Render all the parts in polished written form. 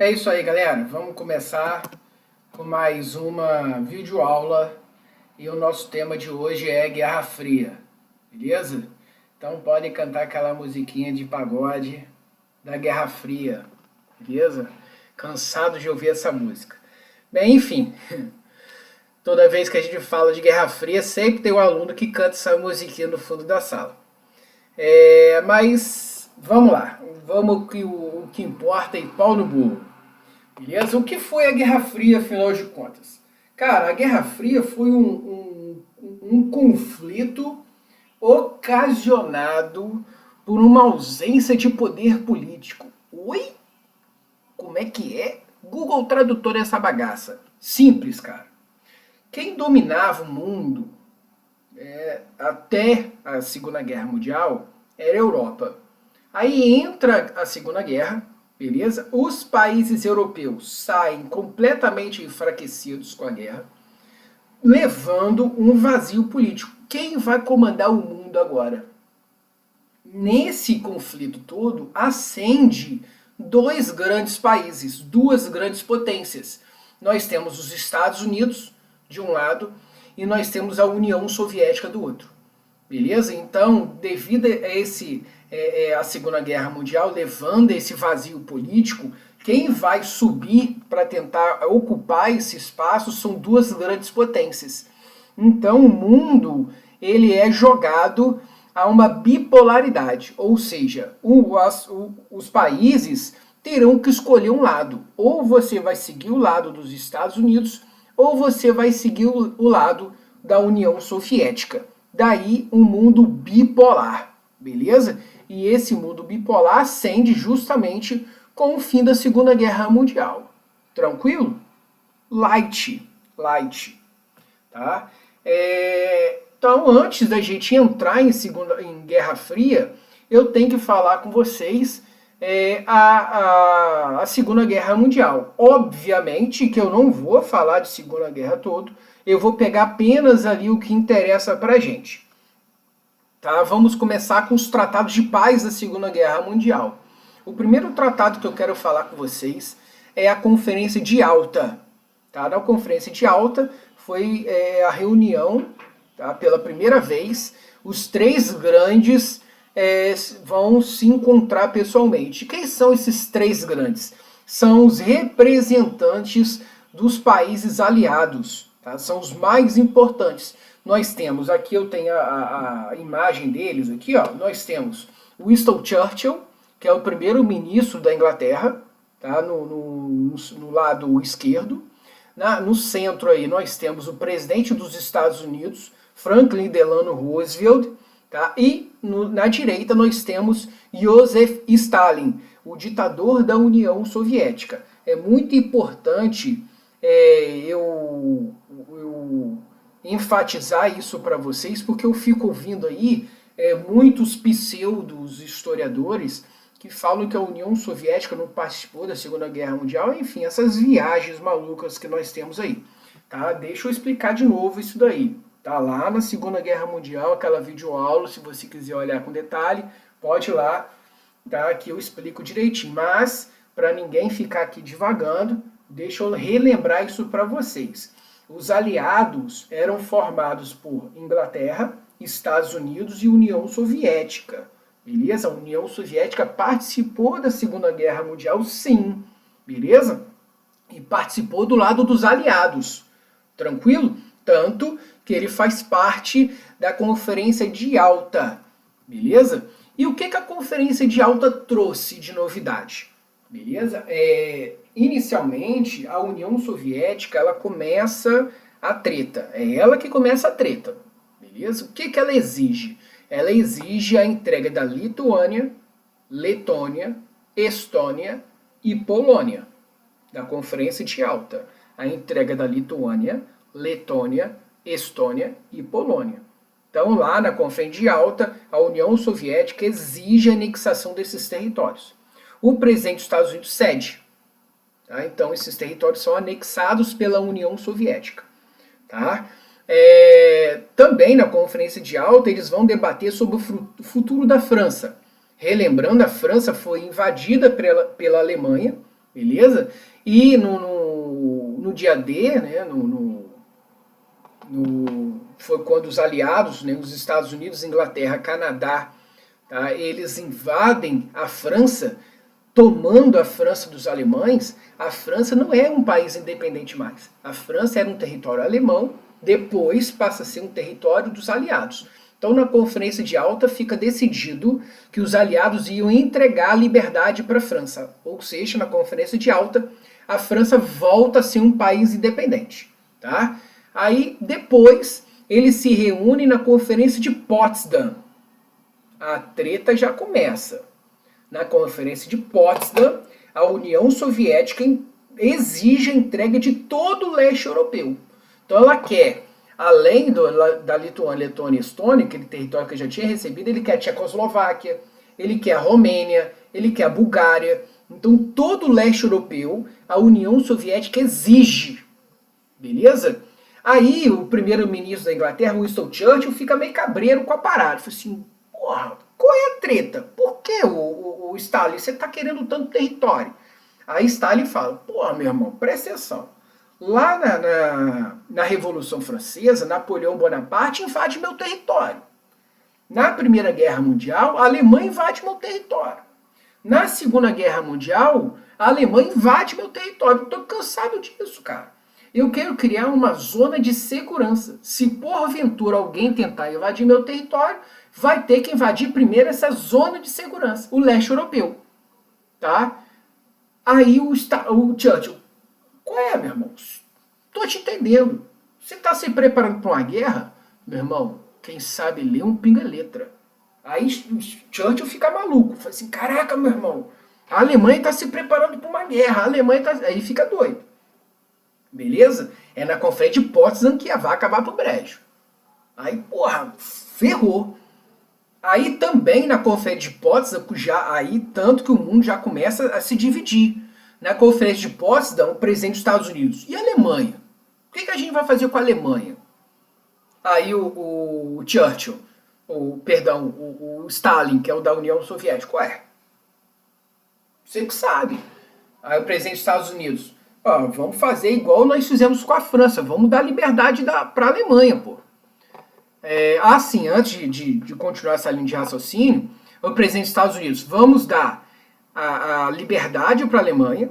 É isso aí, galera. Vamos começar com mais uma videoaula e o nosso tema de hoje é Guerra Fria, beleza? Então podem cantar aquela musiquinha de pagode da Guerra Fria, beleza? Cansado de ouvir essa música. Bem, enfim, toda vez que a gente fala de Guerra Fria, sempre tem um aluno que canta essa musiquinha no fundo da sala. Mas vamos lá, vamos que o que importa é pau no burro. Beleza? O que foi a Guerra Fria, afinal de contas? Cara, a Guerra Fria foi um conflito ocasionado por uma ausência de poder político. Oi? Como é que é? Google Tradutor essa bagaça. Simples, cara. Quem dominava o mundo até a Segunda Guerra Mundial era a Europa. Aí entra a Segunda Guerra, beleza? Os países europeus saem completamente enfraquecidos com a guerra, levando um vazio político. Quem vai comandar o mundo agora? Nesse conflito todo, ascende dois grandes países, duas grandes potências. Nós temos os Estados Unidos, de um lado, e nós temos a União Soviética do outro. Beleza? Então, devido a a Segunda Guerra Mundial, levando esse vazio político, quem vai subir para tentar ocupar esse espaço são duas grandes potências. Então, o mundo ele é jogado a uma bipolaridade, ou seja, os países terão que escolher um lado. Ou você vai seguir o lado dos Estados Unidos, ou você vai seguir o lado da União Soviética. Daí um mundo bipolar, beleza? E esse mundo bipolar ascende justamente com o fim da Segunda Guerra Mundial. Tranquilo? Light, tá? Então, antes da gente entrar em Guerra Fria, eu tenho que falar com vocês a Segunda Guerra Mundial. Obviamente que eu não vou falar de Segunda Guerra todo, eu vou pegar apenas ali o que interessa pra gente. Tá? Vamos começar com os tratados de paz da Segunda Guerra Mundial. O primeiro tratado que eu quero falar com vocês é a Conferência de Alta. Tá? Na Conferência de Alta foi a reunião, tá? Pela primeira vez, os três grandes vão se encontrar pessoalmente. Quem são esses três grandes? São os representantes dos países aliados, tá? São os mais importantes. Nós temos, aqui eu tenho a imagem deles, aqui, ó, nós temos Winston Churchill, que é o primeiro-ministro da Inglaterra, tá? No lado esquerdo. No centro aí nós temos o presidente dos Estados Unidos, Franklin Delano Roosevelt, tá? E na direita nós temos Joseph Stalin, o ditador da União Soviética. É muito importante eu enfatizar isso para vocês, porque eu fico ouvindo aí muitos pseudos historiadores que falam que a União Soviética não participou da Segunda Guerra Mundial, enfim, essas viagens malucas que nós temos aí. Tá? Deixa eu explicar de novo isso daí. Tá lá na Segunda Guerra Mundial, aquela videoaula, se você quiser olhar com detalhe, pode ir lá, tá? Que eu explico direitinho. Mas, para ninguém ficar aqui divagando, deixa eu relembrar isso para vocês. Os aliados eram formados por Inglaterra, Estados Unidos e União Soviética. Beleza? A União Soviética participou da Segunda Guerra Mundial, sim. Beleza? E participou do lado dos aliados. Tranquilo? Tanto que ele faz parte da Conferência de Alta. Beleza? E o que a Conferência de Alta trouxe de novidade? Beleza? Inicialmente, a União Soviética ela começa a treta. É ela que começa a treta. Beleza? O que ela exige? Ela exige a entrega da Lituânia, Letônia, Estônia e Polônia, da Conferência de Alta. A entrega da Lituânia, Letônia, Estônia e Polônia. Então, lá na Conferência de Alta, a União Soviética exige a anexação desses territórios. O presidente dos Estados Unidos cede. Tá? Então, esses territórios são anexados pela União Soviética. Tá? Também na Conferência de Alta, eles vão debater sobre o futuro da França. Relembrando, a França foi invadida pela Alemanha, beleza? E no dia D, né, foi quando os aliados, né, os Estados Unidos, Inglaterra, Canadá, tá, eles invadem a França, tomando a França dos alemães. A França não é um país independente mais. A França era um território alemão, depois passa a ser um território dos aliados. Então, na Conferência de Alta, fica decidido que os aliados iam entregar a liberdade para a França. Ou seja, na Conferência de Alta, a França volta a ser um país independente. Tá? Aí, depois, eles se reúnem na Conferência de Potsdam. A treta já começa. Na Conferência de Potsdam, a União Soviética exige a entrega de todo o leste europeu. Então ela quer, além da Lituânia, Letônia e Estônia, aquele território que já tinha recebido, ele quer a Tchecoslováquia, ele quer a Romênia, ele quer a Bulgária. Então todo o leste europeu, a União Soviética exige. Beleza? Aí o primeiro-ministro da Inglaterra, Winston Churchill, fica meio cabreiro com a parada. Fala assim, porra, qual é a treta? Por que o Stalin, você está querendo tanto território? Aí Stalin fala, porra, meu irmão, presta atenção. Lá na Revolução Francesa, Napoleão Bonaparte invade meu território. Na Primeira Guerra Mundial, a Alemanha invade meu território. Na Segunda Guerra Mundial, a Alemanha invade meu território. Estou cansado disso, cara. Eu quero criar uma zona de segurança. Se porventura alguém tentar invadir meu território, vai ter que invadir primeiro essa zona de segurança, o leste europeu. Tá? Aí o Churchill, qual é, meu irmão? Tô te entendendo. Você tá se preparando para uma guerra? Meu irmão, quem sabe ler um pinga-letra. Aí o Churchill fica maluco. Fala assim, caraca, meu irmão, a Alemanha tá se preparando para uma guerra. A Alemanha tá... Aí fica doido. Beleza? É na Conferência de Potsdam que vai acabar pro brejo. Aí, porra, ferrou. Aí também na Conferência de Potsdam, aí tanto que o mundo já começa a se dividir. Na Conferência de Potsdam, o presidente dos Estados Unidos. E a Alemanha? O que a gente vai fazer com a Alemanha? Aí o Churchill, o Stalin, que é o da União Soviética, ué, você que sabe. Aí o presidente dos Estados Unidos, vamos fazer igual nós fizemos com a França, vamos dar liberdade para a Alemanha, pô. Assim, antes de continuar essa linha de raciocínio, o presidente dos Estados Unidos, vamos dar a liberdade para a Alemanha,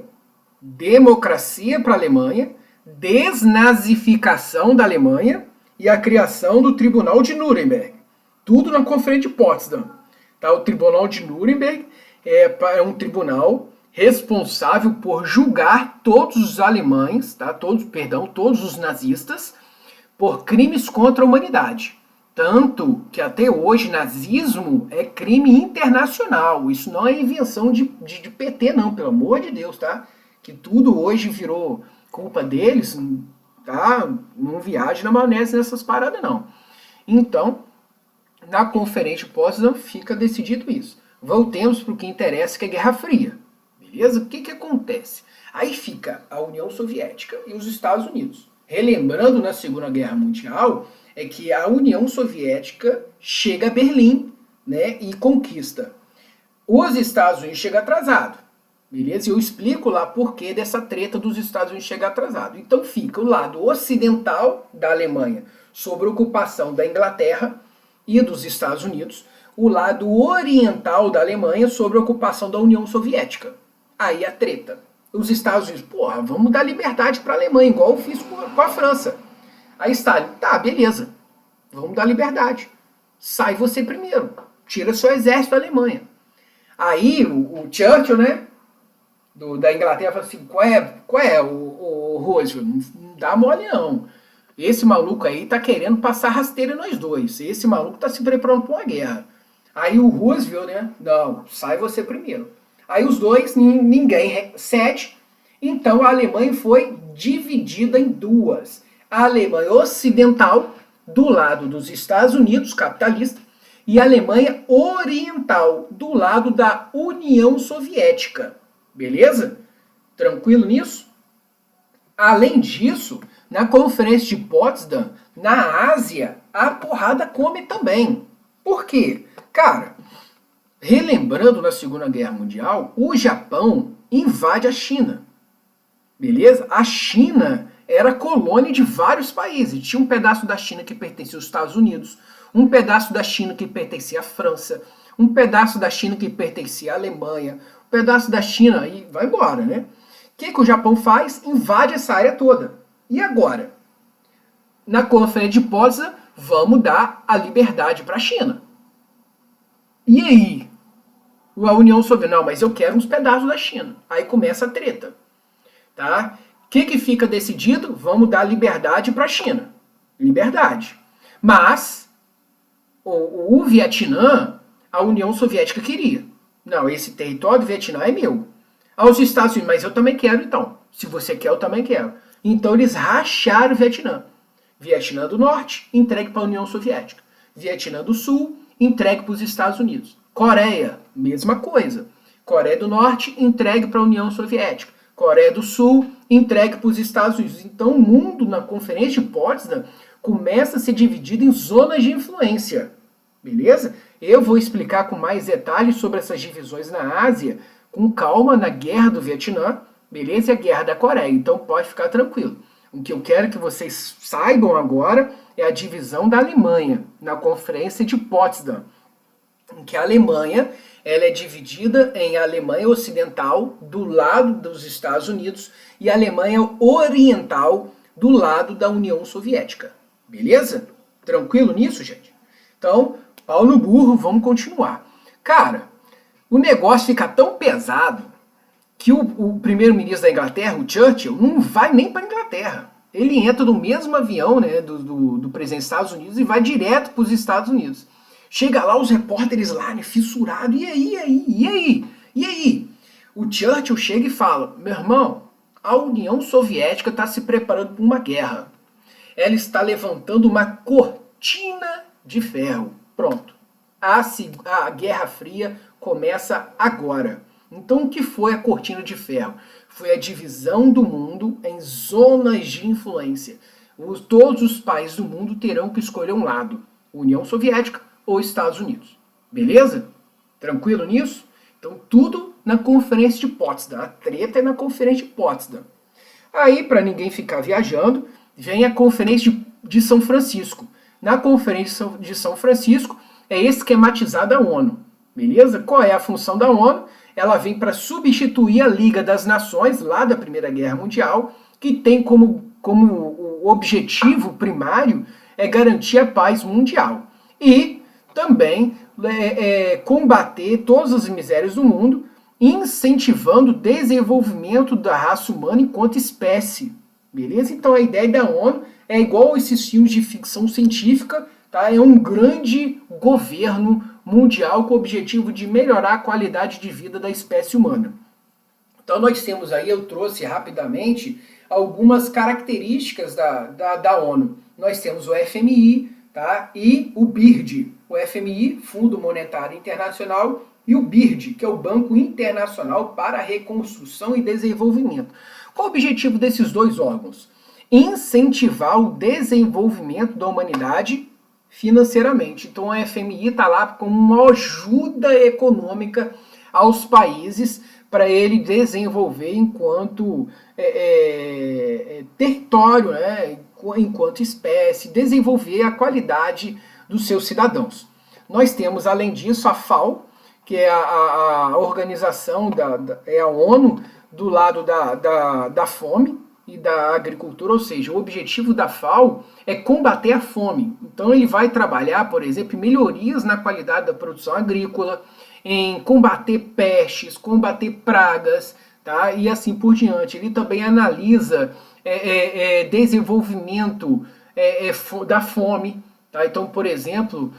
democracia para a Alemanha, desnazificação da Alemanha e a criação do Tribunal de Nuremberg. Tudo na Conferência de Potsdam. Tá? O Tribunal de Nuremberg é um tribunal responsável por julgar todos os alemães, tá? todos os nazistas, por crimes contra a humanidade. Tanto que até hoje nazismo é crime internacional. Isso não é invenção de PT, não, pelo amor de Deus, tá? Que tudo hoje virou culpa deles, tá? Não viaje na maionese nessas paradas, não. Então, na Conferência de Potsdam fica decidido isso. Voltemos para o que interessa, que é a Guerra Fria. Beleza? O que acontece? Aí fica a União Soviética e os Estados Unidos. Relembrando na Segunda Guerra Mundial, é que a União Soviética chega a Berlim, né, e conquista. Os Estados Unidos chegam atrasado. Beleza? E eu explico lá por que dessa treta dos Estados Unidos chegar atrasado. Então fica o lado ocidental da Alemanha sob ocupação da Inglaterra e dos Estados Unidos, o lado oriental da Alemanha sob ocupação da União Soviética. Aí a treta. Os Estados Unidos, porra, vamos dar liberdade para a Alemanha, igual eu fiz com a França. Aí Stalin, tá, beleza, vamos dar liberdade. Sai você primeiro, tira seu exército da Alemanha. Aí o Churchill, né, da Inglaterra, fala assim, qual é o Roosevelt? Não dá mole não. Esse maluco aí tá querendo passar rasteira em nós dois. Esse maluco tá se preparando para uma guerra. Aí o Roosevelt, né, não, sai você primeiro. Aí os dois, ninguém cede. Então a Alemanha foi dividida em duas. A Alemanha Ocidental, do lado dos Estados Unidos, capitalista, e a Alemanha Oriental, do lado da União Soviética. Beleza? Tranquilo nisso? Além disso, na Conferência de Potsdam, na Ásia, a porrada come também. Por quê? Cara, relembrando na Segunda Guerra Mundial, o Japão invade a China. Beleza? A China era colônia de vários países. Tinha um pedaço da China que pertencia aos Estados Unidos, um pedaço da China que pertencia à França, um pedaço da China que pertencia à Alemanha, um pedaço da China e vai embora, né? O que o Japão faz? Invade essa área toda. E agora? Na Conferência de Potsdam, vamos dar a liberdade para a China. E aí? A União Soviética, não, mas eu quero uns pedaços da China. Aí começa a treta. Tá? O que fica decidido? Vamos dar liberdade para a China. Liberdade. Mas o Vietnã, a União Soviética queria. Não, esse território do Vietnã é meu. Aos Estados Unidos, mas eu também quero então. Se você quer, eu também quero. Então eles racharam o Vietnã. Vietnã do Norte, entregue para a União Soviética. Vietnã do Sul, entregue para os Estados Unidos. Coreia, mesma coisa. Coreia do Norte, entregue para a União Soviética. Coreia do Sul, entregue para os Estados Unidos. Então o mundo, na Conferência de Potsdam, começa a ser dividido em zonas de influência. Beleza? Eu vou explicar com mais detalhes sobre essas divisões na Ásia, com calma, na Guerra do Vietnã, beleza? E a Guerra da Coreia. Então pode ficar tranquilo. O que eu quero que vocês saibam agora é a divisão da Alemanha, na Conferência de Potsdam, em que a Alemanha ela é dividida em Alemanha Ocidental, do lado dos Estados Unidos, e Alemanha Oriental, do lado da União Soviética. Beleza? Tranquilo nisso, gente? Então, pau no burro, vamos continuar. Cara, o negócio fica tão pesado que o primeiro-ministro da Inglaterra, o Churchill, não vai nem para a Inglaterra. Ele entra no mesmo avião, né, do presidente dos Estados Unidos e vai direto para os Estados Unidos. Chega lá, os repórteres lá, né, fissurados, e aí? O Churchill chega e fala, meu irmão, a União Soviética está se preparando para uma guerra. Ela está levantando uma cortina de ferro. Pronto. A Guerra Fria começa agora. Então o que foi a cortina de ferro? Foi a divisão do mundo em zonas de influência. Todos os países do mundo terão que escolher um lado. União Soviética ou Estados Unidos. Beleza? Tranquilo nisso? Então tudo na Conferência de Potsdam. A treta é na Conferência de Potsdam. Aí, para ninguém ficar viajando, vem a Conferência de São Francisco. Na Conferência de São Francisco é esquematizada a ONU. Beleza? Qual é a função da ONU? Ela vem para substituir a Liga das Nações, lá da Primeira Guerra Mundial, que tem como o objetivo primário é garantir a paz mundial. E também combater todas as misérias do mundo, incentivando o desenvolvimento da raça humana enquanto espécie. Beleza? Então a ideia da ONU é igual esses filmes de ficção científica, tá? É um grande governo mundial com o objetivo de melhorar a qualidade de vida da espécie humana. Então nós temos aí, eu trouxe rapidamente, algumas características da ONU. Nós temos o FMI, tá? E o BIRD. O FMI, Fundo Monetário Internacional, e o BIRD, que é o Banco Internacional para a Reconstrução e Desenvolvimento. Qual o objetivo desses dois órgãos? Incentivar o desenvolvimento da humanidade financeiramente. Então a FMI está lá como uma ajuda econômica aos países para ele desenvolver enquanto território, né? Enquanto espécie, desenvolver a qualidade dos seus cidadãos. Nós temos, além disso, a FAO, que é a organização, é a ONU do lado da fome e da agricultura, ou seja, o objetivo da FAO é combater a fome. Então ele vai trabalhar, por exemplo, em melhorias na qualidade da produção agrícola, em combater pestes, combater pragas, tá? E assim por diante. Ele também analisa desenvolvimento da fome, tá? Então, por exemplo,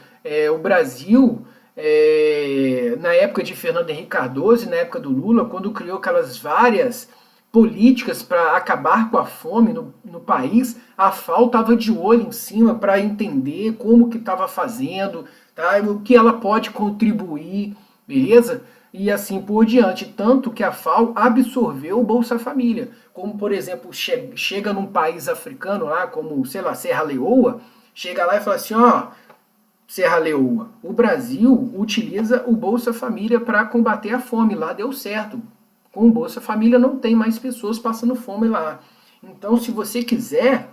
o Brasil, na época de Fernando Henrique Cardoso e na época do Lula, quando criou aquelas várias políticas para acabar com a fome no país, a FAO estava de olho em cima para entender como que estava fazendo, tá? O que ela pode contribuir, beleza? E assim por diante, tanto que a FAO absorveu o Bolsa Família, como por exemplo, chega num país africano lá, como, sei lá, Serra Leoa, chega lá e fala assim, ó, Serra Leoa, o Brasil utiliza o Bolsa Família para combater a fome, lá deu certo. Com o Bolsa Família não tem mais pessoas passando fome lá. Então, se você quiser,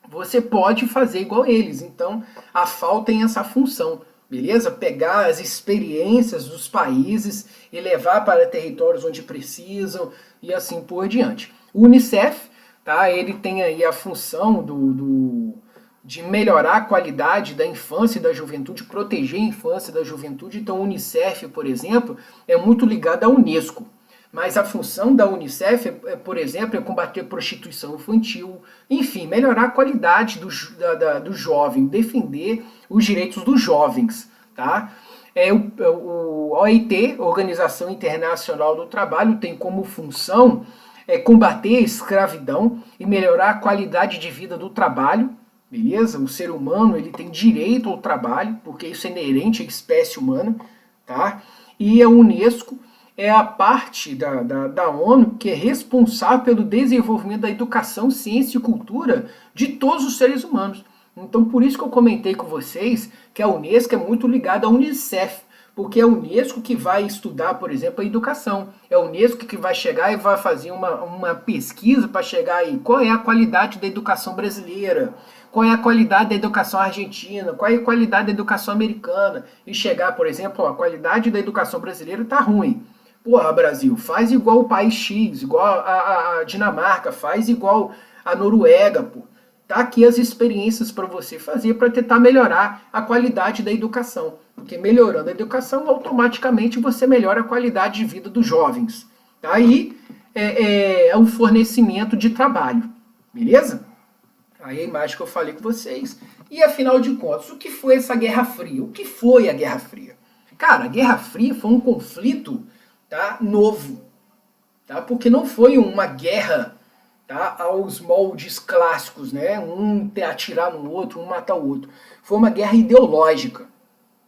você pode fazer igual eles. Então, a FAO tem essa função, beleza? Pegar as experiências dos países e levar para territórios onde precisam e assim por diante. O UNICEF, tá? Ele tem aí a função de melhorar a qualidade da infância e da juventude, proteger a infância e da juventude. Então, o UNICEF, por exemplo, é muito ligado à Unesco. Mas a função da Unicef, por exemplo, é combater a prostituição infantil, enfim, melhorar a qualidade do jovem, defender os direitos dos jovens. Tá? O OIT, Organização Internacional do Trabalho, tem como função combater a escravidão e melhorar a qualidade de vida do trabalho, beleza? O ser humano ele tem direito ao trabalho, porque isso é inerente à espécie humana. Tá? E a Unesco é a parte da ONU que é responsável pelo desenvolvimento da educação, ciência e cultura de todos os seres humanos. Então, por isso que eu comentei com vocês que a Unesco é muito ligada à Unicef, porque é a Unesco que vai estudar, por exemplo, a educação. É a Unesco que vai chegar e vai fazer uma pesquisa para chegar aí qual é a qualidade da educação brasileira, qual é a qualidade da educação argentina, qual é a qualidade da educação americana, e chegar, por exemplo, ó, a qualidade da educação brasileira está ruim. Porra, Brasil, faz igual o país X, igual a Dinamarca, faz igual a Noruega, pô. Tá aqui as experiências para você fazer para tentar melhorar a qualidade da educação. Porque melhorando a educação, automaticamente você melhora a qualidade de vida dos jovens. Tá? Aí é o fornecimento de trabalho. Beleza? Aí a imagem que eu falei com vocês. E afinal de contas, o que foi essa Guerra Fria? O que foi a Guerra Fria? Cara, a Guerra Fria foi um conflito, tá, novo. Tá? Porque não foi uma guerra, tá, aos moldes clássicos, né? Um atirar no outro, um matar o outro. Foi uma guerra ideológica.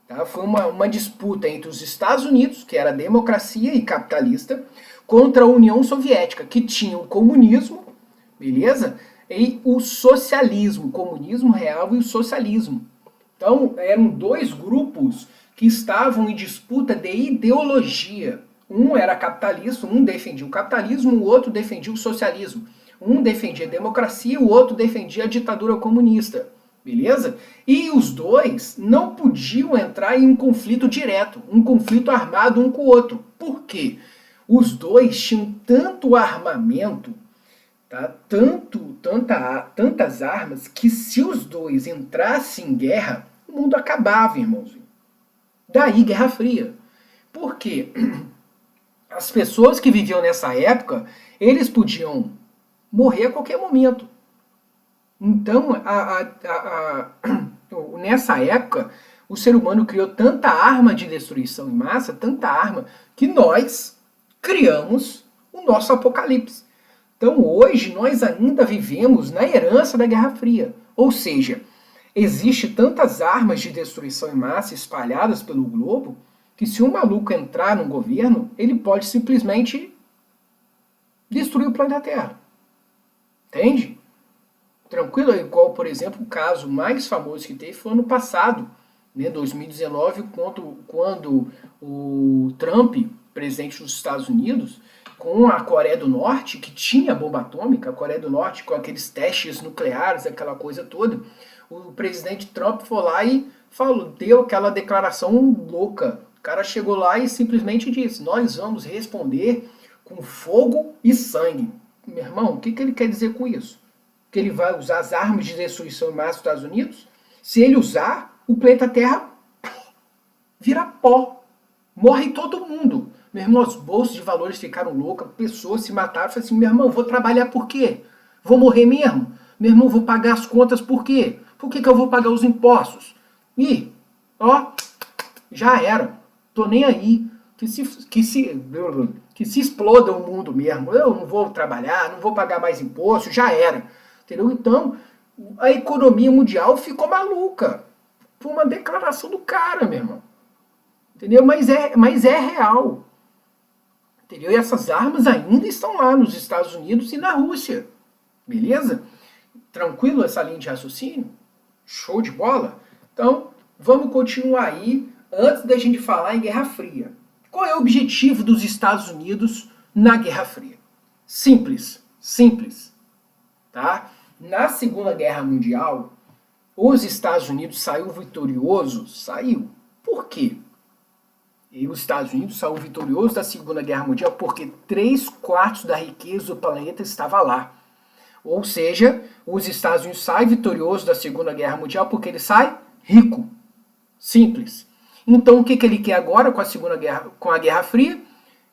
Tá? Foi uma disputa entre os Estados Unidos, que era democracia e capitalista, contra a União Soviética, que tinha o comunismo, beleza? E o socialismo, o comunismo real e o socialismo. Então, eram dois grupos que estavam em disputa de ideologia. Um era capitalista, um defendia o capitalismo, o outro defendia o socialismo. Um defendia a democracia, o outro defendia a ditadura comunista. Beleza? E os dois não podiam entrar em um conflito direto, um conflito armado um com o outro. Por quê? Os dois tinham tanto armamento, tá? Tantas armas, que se os dois entrassem em guerra, o mundo acabava, irmãozinho. Daí Guerra Fria. Por quê? As pessoas que viviam nessa época, eles podiam morrer a qualquer momento. Então, nessa época, o ser humano criou tanta arma de destruição em massa, tanta arma, que nós criamos o nosso apocalipse. Então, hoje, nós ainda vivemos na herança da Guerra Fria. Ou seja, existe tantas armas de destruição em massa espalhadas pelo globo, que se um maluco entrar no governo, ele pode simplesmente destruir o planeta Terra. Entende? Tranquilo? Igual, por exemplo, o caso mais famoso que teve foi ano passado, né, 2019, quando o Trump, presidente dos Estados Unidos, com a Coreia do Norte, que tinha bomba atômica, a Coreia do Norte com aqueles testes nucleares, aquela coisa toda, o presidente Trump foi lá e deu aquela declaração louca. O cara chegou lá e simplesmente disse: nós vamos responder com fogo e sangue. Meu irmão, o que ele quer dizer com isso? Que ele vai usar as armas de destruição em massa dos Estados Unidos? Se ele usar, o planeta Terra vira pó. Morre todo mundo. Meu irmão, os bolsos de valores ficaram loucas, pessoas se mataram. Eu falei assim, meu irmão, vou trabalhar por quê? Vou morrer mesmo? Meu irmão, vou pagar as contas por quê? Por que eu vou pagar os impostos? Ih, ó, já era. Tô nem aí. Que se exploda o mundo mesmo. Eu não vou trabalhar, não vou pagar mais imposto, já era. Entendeu? Então, a economia mundial ficou maluca. Por uma declaração do cara, meu irmão. Entendeu? Mas é real. Entendeu? E essas armas ainda estão lá nos Estados Unidos e na Rússia. Beleza? Tranquilo essa linha de raciocínio? Show de bola? Então, vamos continuar aí antes da gente falar em Guerra Fria. Qual é o objetivo dos Estados Unidos na Guerra Fria. Simples, simples, tá? Na Segunda Guerra Mundial, os Estados Unidos saiu vitorioso? Saiu. Por quê? E os Estados Unidos saiu vitorioso da Segunda Guerra Mundial porque 3/4 da riqueza do planeta estava lá. Ou seja, os Estados Unidos saem vitorioso da Segunda Guerra Mundial porque ele sai rico. Simples. Então o que ele quer agora com a Segunda Guerra, com a Guerra Fria?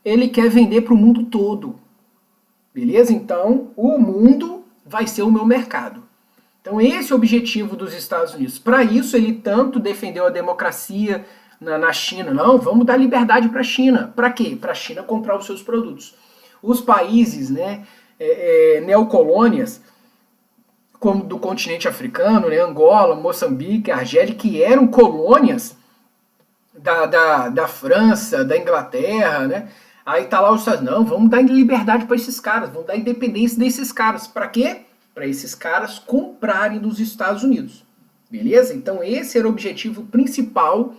Ele quer vender para o mundo todo. Beleza? Então o mundo vai ser o meu mercado. Então esse é o objetivo dos Estados Unidos. Para isso ele tanto defendeu a democracia na China. Não, vamos dar liberdade para a China. Para quê? Para a China comprar os seus produtos. Os países, né, neocolônias, como do continente africano, né, Angola, Moçambique, Argélia, que eram colônias da França, da Inglaterra, né? Aí tá lá os Estados Unidos, não, vamos dar liberdade para esses caras, vamos dar independência desses caras. Para quê? Para esses caras comprarem dos Estados Unidos. Beleza? Então esse era o objetivo principal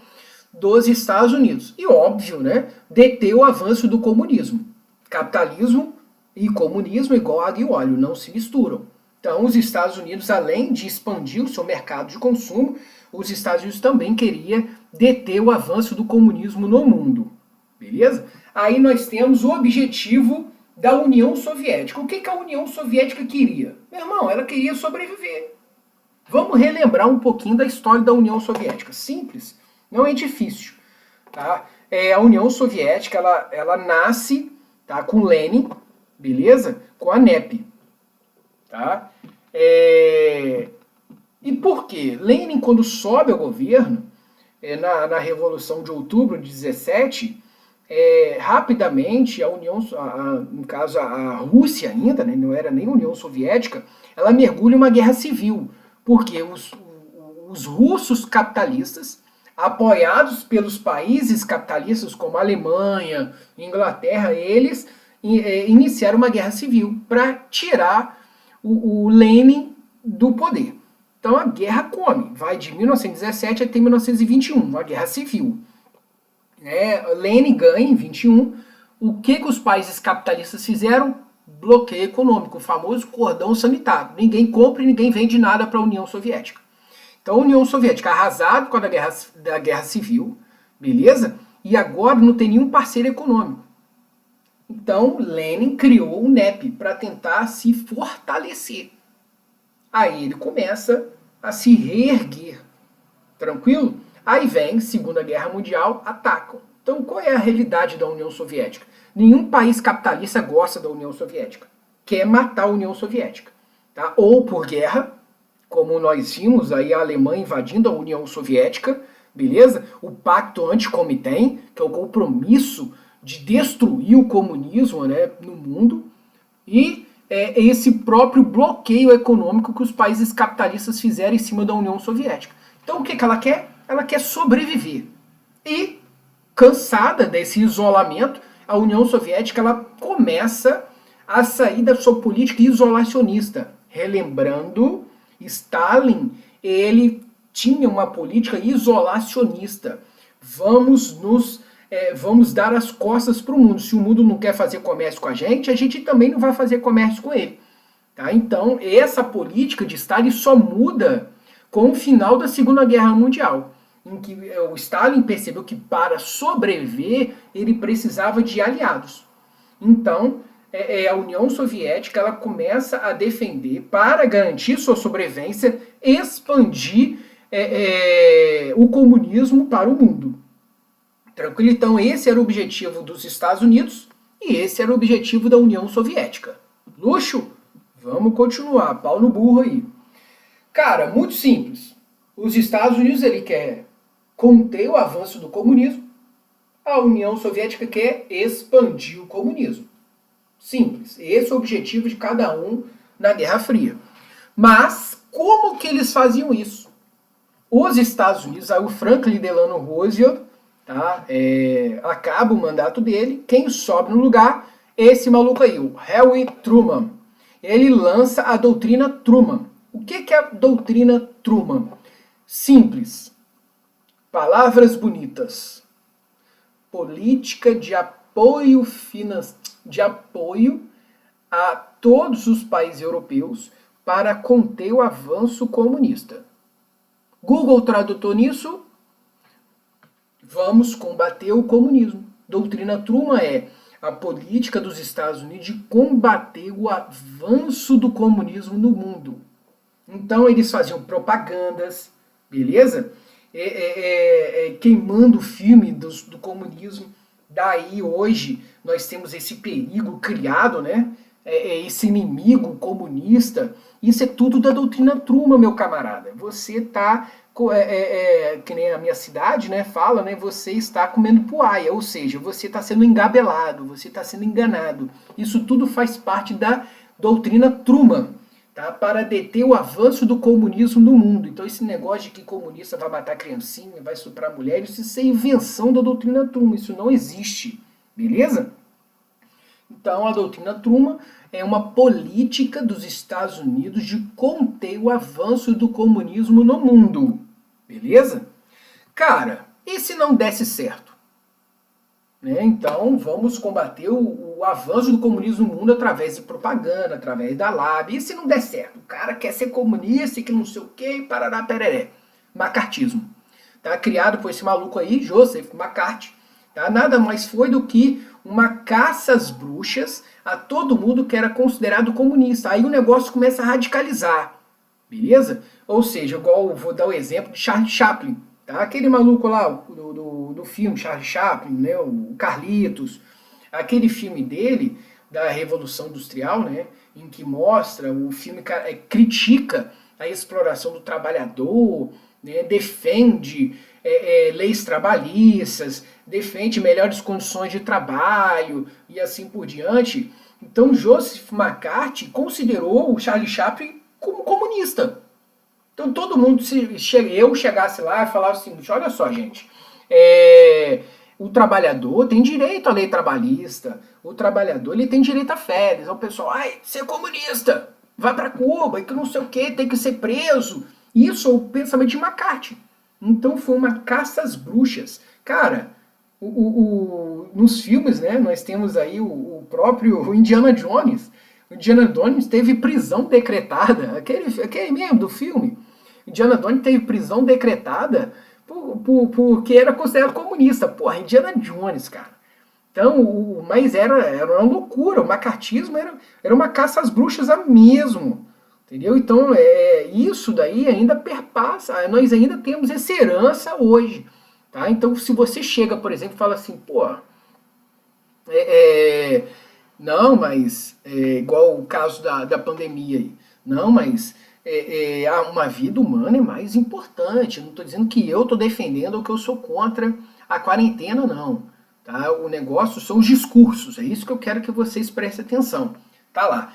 dos Estados Unidos. E óbvio, né, deter o avanço do comunismo. Capitalismo e comunismo igual água e óleo, não se misturam. Então os Estados Unidos, além de expandir o seu mercado de consumo, os Estados Unidos também queria deter o avanço do comunismo no mundo. Beleza? Aí nós temos o objetivo da União Soviética. O que a União Soviética queria? Meu irmão, ela queria sobreviver. Vamos relembrar um pouquinho da história da União Soviética. Simples, não é difícil. Tá? A União Soviética ela nasce, tá, com Lenin, beleza? Com a NEP. Tá? E por quê? Lenin, quando sobe ao governo, na Revolução de Outubro de 17, rapidamente a União, no caso a Rússia ainda, né, não era nem União Soviética, ela mergulha em uma guerra civil, porque os russos capitalistas, apoiados pelos países capitalistas como a Alemanha, Inglaterra, eles iniciaram uma guerra civil para tirar o Lenin do poder. Então a guerra come, vai de 1917 até 1921, uma guerra civil. Lenin ganha em 21. O que os países capitalistas fizeram? Bloqueio econômico, o famoso cordão sanitário. Ninguém compra e ninguém vende nada para a União Soviética. Então a União Soviética arrasada por causa da guerra civil, beleza? E agora não tem nenhum parceiro econômico. Então Lenin criou o NEP para tentar se fortalecer. Aí ele começa a se reerguer. Tranquilo? Aí vem Segunda Guerra Mundial, atacam. Então qual é a realidade da União Soviética? Nenhum país capitalista gosta da União Soviética. Quer matar a União Soviética. Tá? Ou por guerra, como nós vimos aí a Alemanha invadindo a União Soviética, beleza? O Pacto Anticomitém, que é o compromisso de destruir o comunismo, né, no mundo, e esse próprio bloqueio econômico que os países capitalistas fizeram em cima da União Soviética. Então o que ela quer? Ela quer sobreviver. E, cansada desse isolamento, a União Soviética ela começa a sair da sua política isolacionista. Relembrando, Stalin, ele tinha uma política isolacionista. Vamos dar as costas para o mundo. Se o mundo não quer fazer comércio com a gente também não vai fazer comércio com ele. Tá? Então, essa política de Stalin só muda com o final da Segunda Guerra Mundial, em que o Stalin percebeu que para sobreviver ele precisava de aliados. Então, a União Soviética ela começa a defender, para garantir sua sobrevivência, expandir o comunismo para o mundo. Tranquilo? Então esse era o objetivo dos Estados Unidos e esse era o objetivo da União Soviética. Luxo? Vamos continuar, pau no burro aí. Cara, muito simples. Os Estados Unidos ele quer conter o avanço do comunismo, a União Soviética quer expandir o comunismo. Simples. Esse é o objetivo de cada um na Guerra Fria. Mas como que eles faziam isso? Os Estados Unidos, aí o Franklin Delano Roosevelt, tá? Acaba o mandato dele, quem sobe no lugar é esse maluco aí, o Harry Truman. Ele lança a doutrina Truman. O que é a doutrina Truman? Simples. Palavras bonitas. Política de apoio financeiro. de apoio a todos os países europeus para conter o avanço comunista. Google Tradutor nisso, vamos combater o comunismo. Doutrina Truman é a política dos Estados Unidos de combater o avanço do comunismo no mundo. Então eles faziam propagandas, beleza? Queimando o filme do comunismo. Daí hoje nós temos esse perigo criado, né? Esse inimigo comunista. Isso é tudo da doutrina Truman, meu camarada. Você tá, que nem a minha cidade, né, fala, né, você está comendo puaia, ou seja, você está sendo engabelado, você está sendo enganado. Isso tudo faz parte da doutrina Truman, tá, para deter o avanço do comunismo no mundo. Então esse negócio de que comunista vai matar criancinha, vai estuprar mulheres, isso é invenção da doutrina Truman, isso não existe, beleza? Então a doutrina Truman é uma política dos Estados Unidos de conter o avanço do comunismo no mundo. Beleza? Cara, e se não desse certo? Né? Então vamos combater o avanço do comunismo no mundo através de propaganda, através da lábia. E se não der certo? O cara quer ser comunista e que não sei o que, parará, pereré. Macartismo. Tá? Criado por esse maluco aí, Joseph McCarthy. Tá? Nada mais foi do que uma caça às bruxas a todo mundo que era considerado comunista. Aí o negócio começa a radicalizar, beleza? Ou seja, igual vou dar o exemplo de Charlie Chaplin, tá? Aquele maluco lá do filme Charlie Chaplin, né? O Carlitos, aquele filme dele da Revolução Industrial, né? Em que mostra, o filme critica a exploração do trabalhador, né? Defende leis trabalhistas, defende melhores condições de trabalho e assim por diante. Então Joseph McCarthy considerou o Charlie Chaplin como comunista. Então todo mundo, se eu chegasse lá e falasse assim, olha só gente, o trabalhador tem direito à lei trabalhista, o trabalhador ele tem direito a férias. Então o pessoal, você é comunista, vai para Cuba, e que não sei o que, tem que ser preso. Isso é o pensamento de McCarthy. Então foi uma caça às bruxas. Cara, nos filmes, né, nós temos aí o próprio Indiana Jones. O Indiana Jones teve prisão decretada, aquele mesmo do filme. Indiana Jones teve prisão decretada porque era considerado comunista. Porra, Indiana Jones, cara. Então, mas era uma loucura, o macartismo era uma caça às bruxas mesmo. Entendeu? Então, isso daí ainda perpassa, nós ainda temos essa herança hoje. Tá? Então, se você chega, por exemplo, e fala assim, pô, não, mas, igual o caso da pandemia aí, não, mas uma vida humana é mais importante. Eu não estou dizendo que eu estou defendendo ou que eu sou contra a quarentena, não. Tá? O negócio são os discursos, é isso que eu quero que vocês prestem atenção. Tá lá.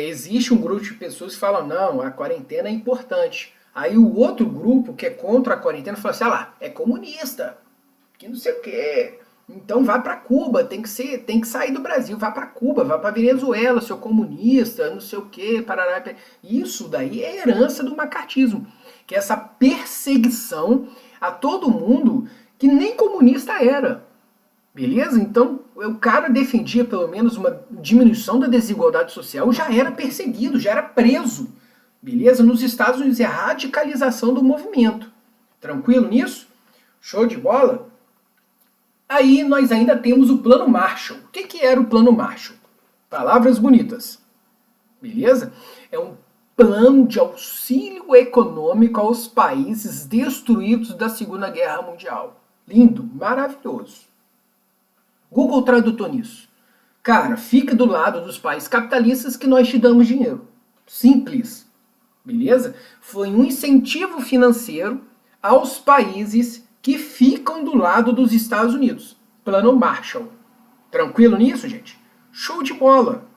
Existe um grupo de pessoas que falam, não, a quarentena é importante. Aí o outro grupo que é contra a quarentena fala assim, é comunista, que não sei o quê. Então vá para Cuba, tem que sair do Brasil, vá para Cuba, vá para Venezuela, seu comunista, não sei o quê, parará. Isso daí é herança do macartismo, que é essa perseguição a todo mundo que nem comunista era. Beleza? Então, o cara defendia pelo menos uma diminuição da desigualdade social, já era perseguido, já era preso. Beleza? Nos Estados Unidos é a radicalização do movimento. Tranquilo nisso? Show de bola? Aí nós ainda temos o Plano Marshall. O que era o Plano Marshall? Palavras bonitas. Beleza? É um plano de auxílio econômico aos países destruídos da Segunda Guerra Mundial. Lindo, maravilhoso. Google Tradutor nisso. Cara, fica do lado dos países capitalistas que nós te damos dinheiro. Simples. Beleza? Foi um incentivo financeiro aos países que ficam do lado dos Estados Unidos. Plano Marshall. Tranquilo nisso, gente? Show de bola.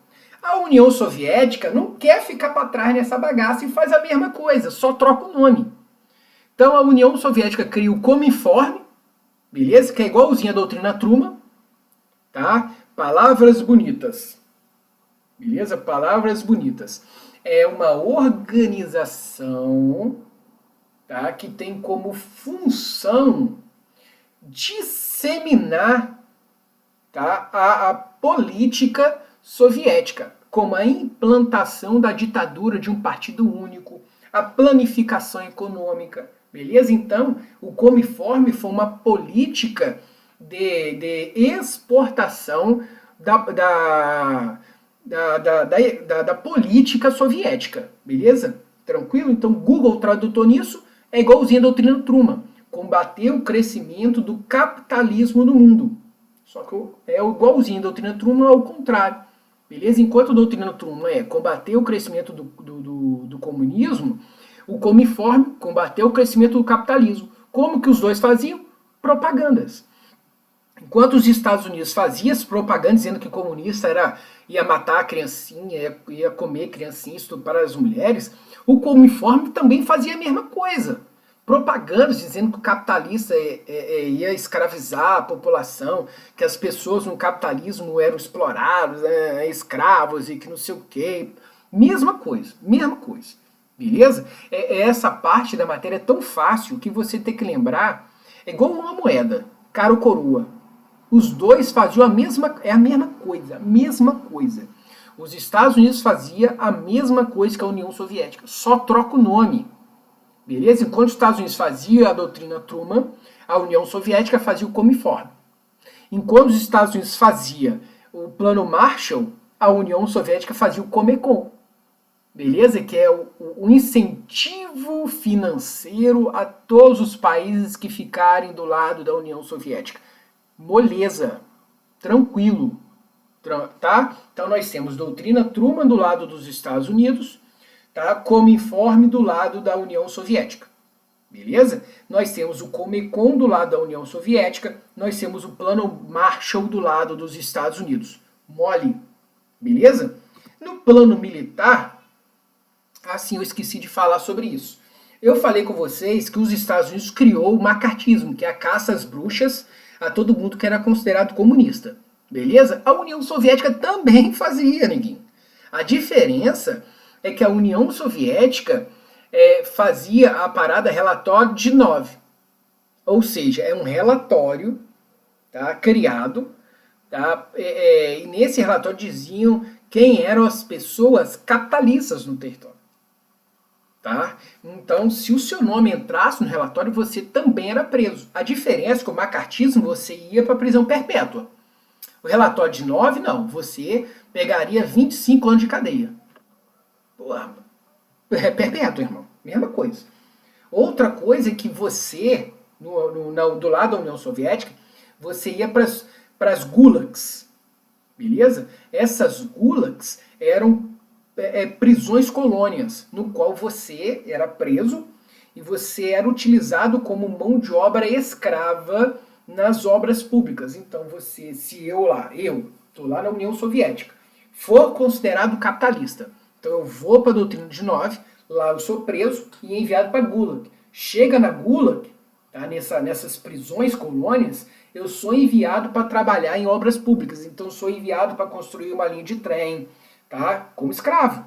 A União Soviética não quer ficar para trás nessa bagaça e faz a mesma coisa, só troca o nome. Então a União Soviética cria o Cominform, beleza? Que é igualzinho à doutrina Truman. Tá? Palavras bonitas. Beleza? Palavras bonitas. É uma organização, tá, que tem como função disseminar, tá, a política soviética, como a implantação da ditadura de um partido único, a planificação econômica, beleza? Então, o Comiforme foi uma política de exportação da política soviética, beleza? Tranquilo? Então, Google Tradutor nisso é igualzinho a doutrina Truman, combater o crescimento do capitalismo no mundo. Só que é igualzinho a doutrina Truman ao contrário, beleza? Enquanto a doutrina Truman é combater o crescimento do comunismo, o Comiforme combater o crescimento do capitalismo. Como que os dois faziam? Propagandas. Enquanto os Estados Unidos faziam as propagandas dizendo que comunista ia matar a criancinha, ia comer criancinha, estuprar as mulheres, o Comiforme também fazia a mesma coisa. Propagandas dizendo que o capitalista ia escravizar a população, que as pessoas no capitalismo eram exploradas, escravos e que não sei o quê. Mesma coisa, mesma coisa. Beleza? Essa parte da matéria é tão fácil que você tem que lembrar, é igual uma moeda, cara ou coroa. Os dois faziam a mesma coisa. Os Estados Unidos faziam a mesma coisa que a União Soviética, só troca o nome. Beleza? Enquanto os Estados Unidos faziam a doutrina Truman, a União Soviética fazia o Comiforme. Enquanto os Estados Unidos faziam o Plano Marshall, a União Soviética fazia o Comecon. Beleza? Que é o incentivo financeiro a todos os países que ficarem do lado da União Soviética. Moleza. Tranquilo. Tá? Então nós temos doutrina Truman do lado dos Estados Unidos, tá? Comiforme do lado da União Soviética. Beleza? Nós temos o Comecon do lado da União Soviética, nós temos o Plano Marshall do lado dos Estados Unidos. Mole. Beleza? No plano militar, assim, eu esqueci de falar sobre isso. Eu falei com vocês que os Estados Unidos criou o macartismo, que é a caça às bruxas a todo mundo que era considerado comunista. Beleza? A União Soviética também fazia, neguinho. A diferença é que a União Soviética fazia a parada relatório de 9. Ou seja, é um relatório, tá, criado, tá, e nesse relatório diziam quem eram as pessoas capitalistas no território. Tá? Então, se o seu nome entrasse no relatório, você também era preso. A diferença é que o macartismo você ia para prisão perpétua. O relatório de 9, não. Você pegaria 25 anos de cadeia. Porra, é perpétuo, irmão. Mesma coisa. Outra coisa é que você, do lado da União Soviética, você ia para as gulags. Beleza? Essas gulags eram prisões colônias, no qual você era preso e você era utilizado como mão de obra escrava nas obras públicas. Então você, se eu tô lá na União Soviética, for considerado capitalista, então eu vou para a doutrina de 9, lá eu sou preso e enviado para Gulag. Chega na Gulag, tá, nessas prisões colônias, eu sou enviado para trabalhar em obras públicas. Então eu sou enviado para construir uma linha de trem, tá, como escravo.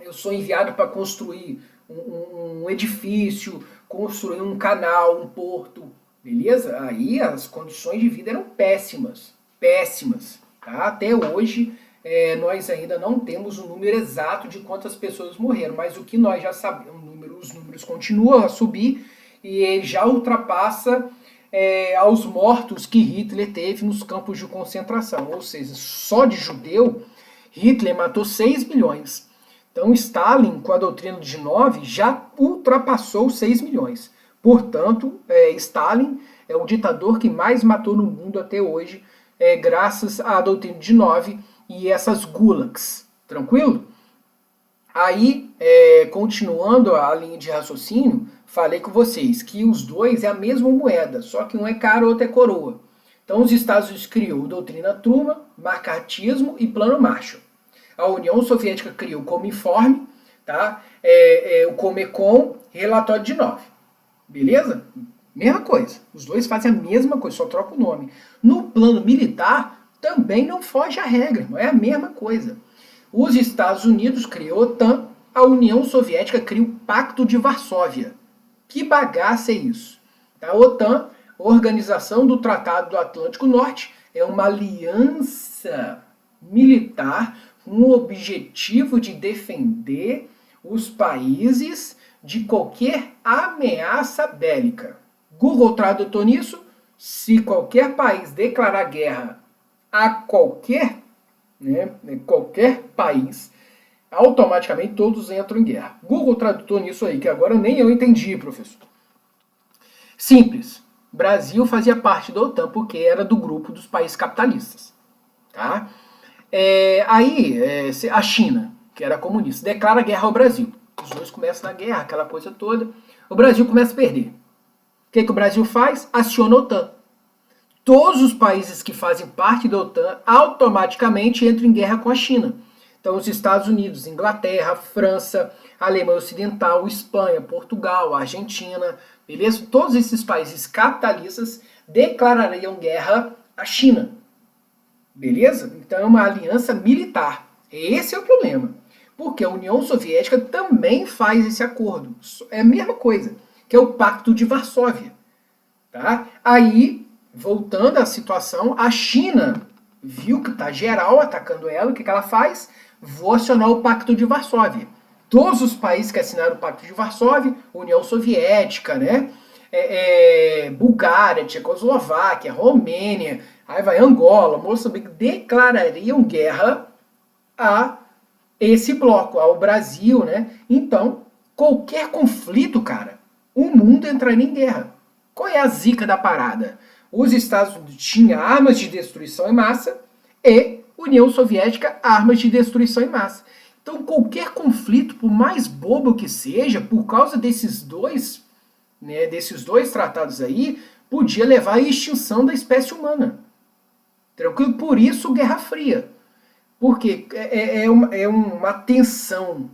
Eu sou enviado para construir um edifício, construir um canal, um porto, beleza? Aí as condições de vida eram péssimas, péssimas. Tá? Até hoje nós ainda não temos o número exato de quantas pessoas morreram, mas o que nós já sabemos, os números continuam a subir e ele já ultrapassa aos mortos que Hitler teve nos campos de concentração. Ou seja, só de judeu, Hitler matou 6 milhões. Então Stalin, com a doutrina de 9, já ultrapassou 6 milhões. Portanto, Stalin é o ditador que mais matou no mundo até hoje, graças à doutrina de 9 e essas gulags. Tranquilo? Aí, continuando a linha de raciocínio, falei com vocês que os dois é a mesma moeda, só que um é cara, o outro é coroa. Então os Estados Unidos criou a doutrina Truman, macartismo e plano Marshall. A União Soviética criou o Comiforme, tá? O Comecon, relatório de 9. Beleza? Mesma coisa. Os dois fazem a mesma coisa, só troca o nome. No plano militar, também não foge a regra, irmão. É a mesma coisa. Os Estados Unidos criou a OTAN, a União Soviética criou o Pacto de Varsóvia. Que bagaça é isso? A OTAN, Organização do Tratado do Atlântico Norte, é uma aliança militar com o objetivo de defender os países de qualquer ameaça bélica. Google Tradutor nisso, se qualquer país declarar guerra a qualquer país, automaticamente todos entram em guerra. Google Tradutor nisso aí, que agora nem eu entendi, professor. Simples. Brasil fazia parte da OTAN porque era do grupo dos países capitalistas. Tá? A China, que era comunista, declara guerra ao Brasil. Os dois começam na guerra, aquela coisa toda. O Brasil começa a perder. O que o Brasil faz? Aciona a OTAN. Todos os países que fazem parte da OTAN automaticamente entram em guerra com a China. Então, os Estados Unidos, Inglaterra, França, Alemanha Ocidental, Espanha, Portugal, Argentina, beleza? Todos esses países capitalistas declarariam guerra à China. Beleza? Então, é uma aliança militar. Esse é o problema. Porque a União Soviética também faz esse acordo. É a mesma coisa, que é o Pacto de Varsóvia. Tá? Aí, voltando à situação, a China viu que está geral atacando ela, o que ela faz? Vou acionar o Pacto de Varsóvia. Todos os países que assinaram o Pacto de Varsóvia, União Soviética, né? Bulgária, Tchecoslováquia, Romênia, aí vai Angola, Moçambique, declarariam guerra a esse bloco, ao Brasil, né? Então, qualquer conflito, cara, o mundo entraria em guerra. Qual é a zica da parada? Os Estados Unidos tinham armas de destruição em massa e União Soviética armas de destruição em massa. Então, qualquer conflito, por mais bobo que seja, por causa desses dois tratados aí, podia levar à extinção da espécie humana. Tranquilo? Por isso, Guerra Fria. Porque é uma tensão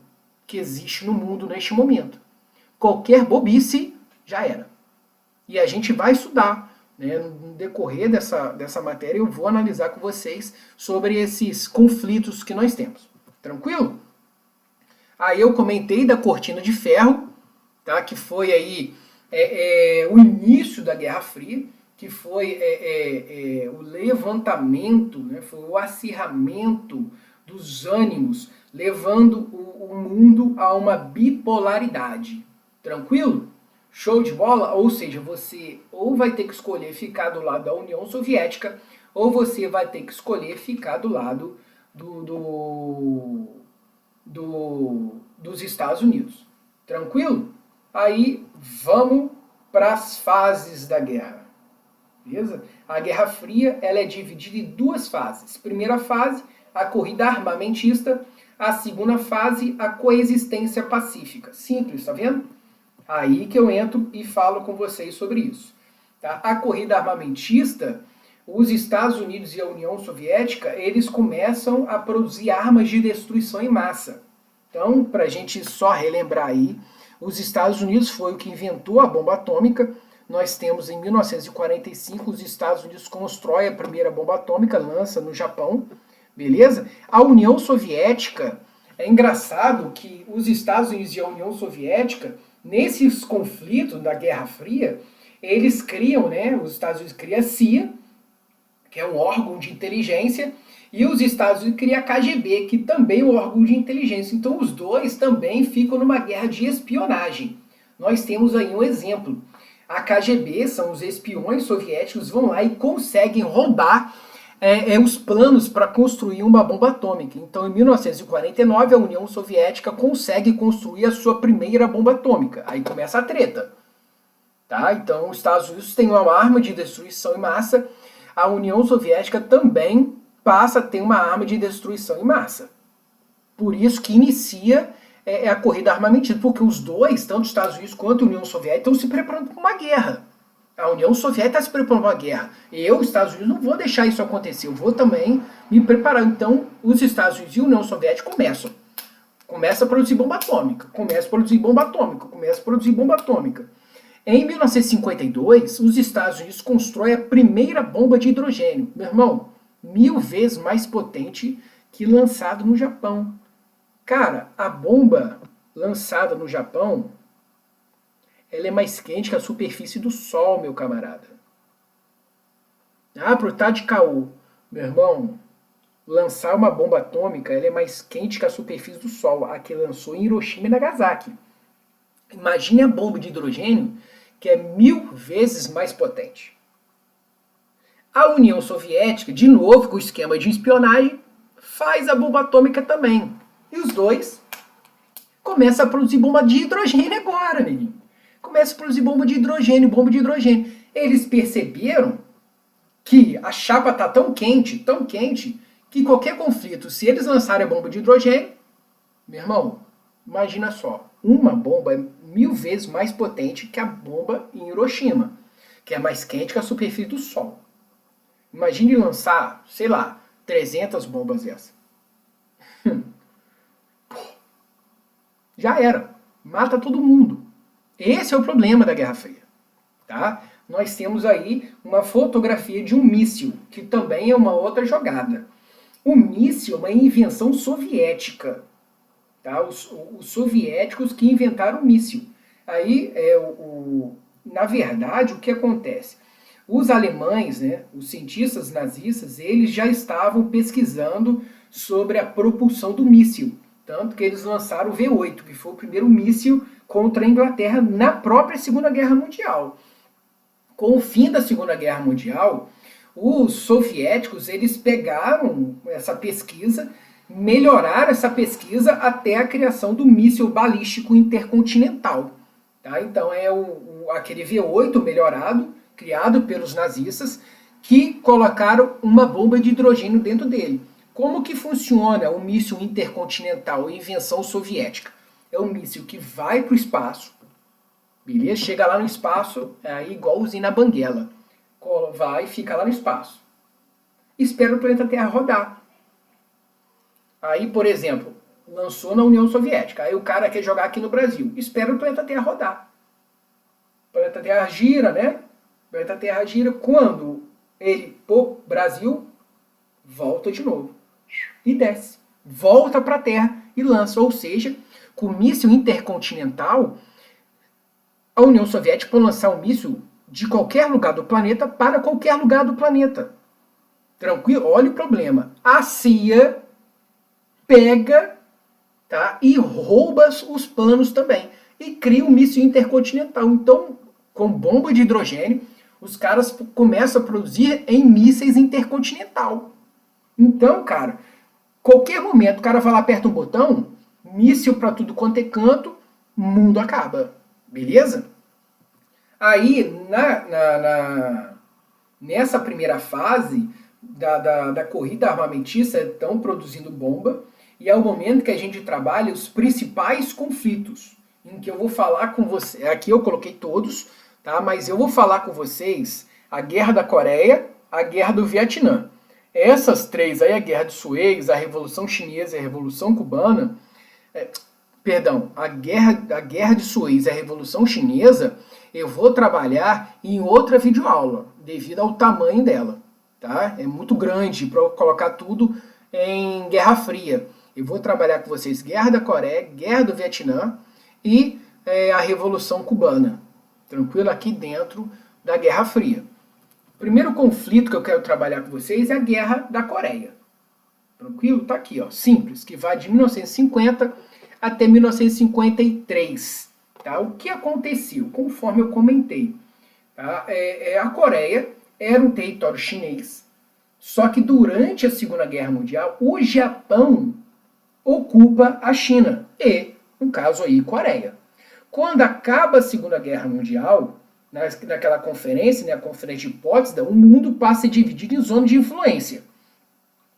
que existe no mundo neste momento. Qualquer bobice já era. E a gente vai estudar, né, no decorrer dessa matéria, eu vou analisar com vocês sobre esses conflitos que nós temos. Tranquilo? Aí eu comentei da Cortina de Ferro, tá, que foi aí o início da Guerra Fria, que foi o levantamento, né, foi o acirramento dos ânimos, levando o mundo a uma bipolaridade. Tranquilo? Show de bola? Ou seja, você ou vai ter que escolher ficar do lado da União Soviética, ou você vai ter que escolher ficar do lado dos Estados Unidos. Tranquilo? Aí vamos para as fases da guerra. Beleza? A Guerra Fria ela é dividida em duas fases. Primeira fase, a corrida armamentista. A segunda fase, a coexistência pacífica. Simples, tá vendo? Aí que eu entro e falo com vocês sobre isso. Tá? A corrida armamentista, os Estados Unidos e a União Soviética, eles começam a produzir armas de destruição em massa. Então, para a gente só relembrar aí, os Estados Unidos foi o que inventou a bomba atômica. Nós temos em 1945, os Estados Unidos constroem a primeira bomba atômica, lança no Japão, beleza? A União Soviética, é engraçado que os Estados Unidos e a União Soviética, nesses conflitos da Guerra Fria, eles criam, né, os Estados Unidos criam a CIA, que é um órgão de inteligência, e os Estados Unidos criam a KGB, que também é um órgão de inteligência. Então os dois também ficam numa guerra de espionagem. Nós temos aí um exemplo. A KGB, são os espiões soviéticos, vão lá e conseguem roubar os planos para construir uma bomba atômica. Então, em 1949, a União Soviética consegue construir a sua primeira bomba atômica. Aí começa a treta. Tá? Então, os Estados Unidos têm uma arma de destruição em massa, a União Soviética também passa a ter uma arma de destruição em massa. Por isso que inicia a corrida armamentista, porque os dois, tanto os Estados Unidos quanto a União Soviética, estão se preparando para uma guerra. A União Soviética está se preparando para uma guerra. Eu, Estados Unidos, não vou deixar isso acontecer. Eu vou também me preparar. Então, os Estados Unidos e a União Soviética começam. Começa a produzir bomba atômica. Começa a produzir bomba atômica. Começa a produzir bomba atômica. Em 1952, os Estados Unidos constroem a primeira bomba de hidrogênio. Meu irmão, 1000 vezes mais potente que lançado no Japão. Cara, a bomba lançada no Japão, ela é mais quente que a superfície do Sol, meu camarada. Ah, pro tá de caô. Meu irmão, lançar uma bomba atômica, ela é mais quente que a superfície do Sol, a que lançou em Hiroshima e Nagasaki. Imagine a bomba de hidrogênio, que é 1000 vezes mais potente. A União Soviética, de novo com o esquema de espionagem, faz a bomba atômica também. E os dois começam a produzir bomba de hidrogênio agora, neguinho. Começa a produzir bomba de hidrogênio, bomba de hidrogênio. Eles perceberam que a chapa está tão quente, que qualquer conflito, se eles lançarem a bomba de hidrogênio, meu irmão, imagina só, uma bomba é 1000 vezes mais potente que a bomba em Hiroshima, que é mais quente que a superfície do Sol. Imagine lançar, sei lá, 300 bombas dessa. Já era. Mata todo mundo. Esse é o problema da Guerra Fria. Tá? Nós temos aí uma fotografia de um míssil, que também é uma outra jogada. O míssil é uma invenção soviética. Tá? Os soviéticos que inventaram o míssil. Aí, na verdade, o que acontece? Os alemães, né, os cientistas nazistas, eles já estavam pesquisando sobre a propulsão do míssil. Tanto que eles lançaram o V8, que foi o primeiro míssil contra a Inglaterra na própria Segunda Guerra Mundial. Com o fim da Segunda Guerra Mundial, os soviéticos eles pegaram essa pesquisa, melhoraram essa pesquisa até a criação do míssil balístico intercontinental. Tá? Então é aquele V8 melhorado, criado pelos nazistas, que colocaram uma bomba de hidrogênio dentro dele. Como que funciona o míssil intercontinental, invenção soviética? É um míssil que vai para o espaço, beleza? Chega lá no espaço, é igual usina Banguela. Vai e fica lá no espaço. Espera o planeta Terra rodar. Aí, por exemplo, lançou na União Soviética. Aí o cara quer jogar aqui no Brasil. Espera o planeta Terra rodar. O planeta Terra gira, né? O planeta Terra gira. Quando ele, Brasil, volta de novo. E desce. Volta para a Terra e lança. Ou seja, com o míssil intercontinental, a União Soviética pode lançar um míssil de qualquer lugar do planeta para qualquer lugar do planeta. Tranquilo? Olha o problema. A CIA pega, tá, e rouba os planos também. E cria um míssil intercontinental. Então, com bomba de hidrogênio, os caras começam a produzir em mísseis intercontinental. Então, cara, qualquer momento o cara vai lá, aperta um botão, míssil para tudo quanto é canto, mundo acaba. Beleza? Aí, nessa primeira fase da corrida armamentista, estão produzindo bomba, e é o momento que a gente trabalha os principais conflitos, em que eu vou falar com você. Aqui eu coloquei todos, tá? Mas eu vou falar com vocês a Guerra da Coreia, a Guerra do Vietnã. Essas três aí, a Guerra de Suez, a Revolução Chinesa e a Revolução Cubana, a Guerra de Suez e a Revolução Chinesa, eu vou trabalhar em outra videoaula, devido ao tamanho dela. Tá? É muito grande para eu colocar tudo em Guerra Fria. Eu vou trabalhar com vocês Guerra da Coreia, Guerra do Vietnã e a Revolução Cubana. Tranquilo? Aqui dentro da Guerra Fria. O primeiro conflito que eu quero trabalhar com vocês é a Guerra da Coreia. Tranquilo? Tá aqui, ó, simples, que vai de 1950 até 1953. Tá? O que aconteceu? Conforme eu comentei, tá? A Coreia era um território chinês, só que durante a Segunda Guerra Mundial, o Japão ocupa a China e, no caso aí, Coreia. Quando acaba a Segunda Guerra Mundial, naquela conferência, né, a Conferência de Potsdam, o mundo passa a ser dividido em zonas de influência.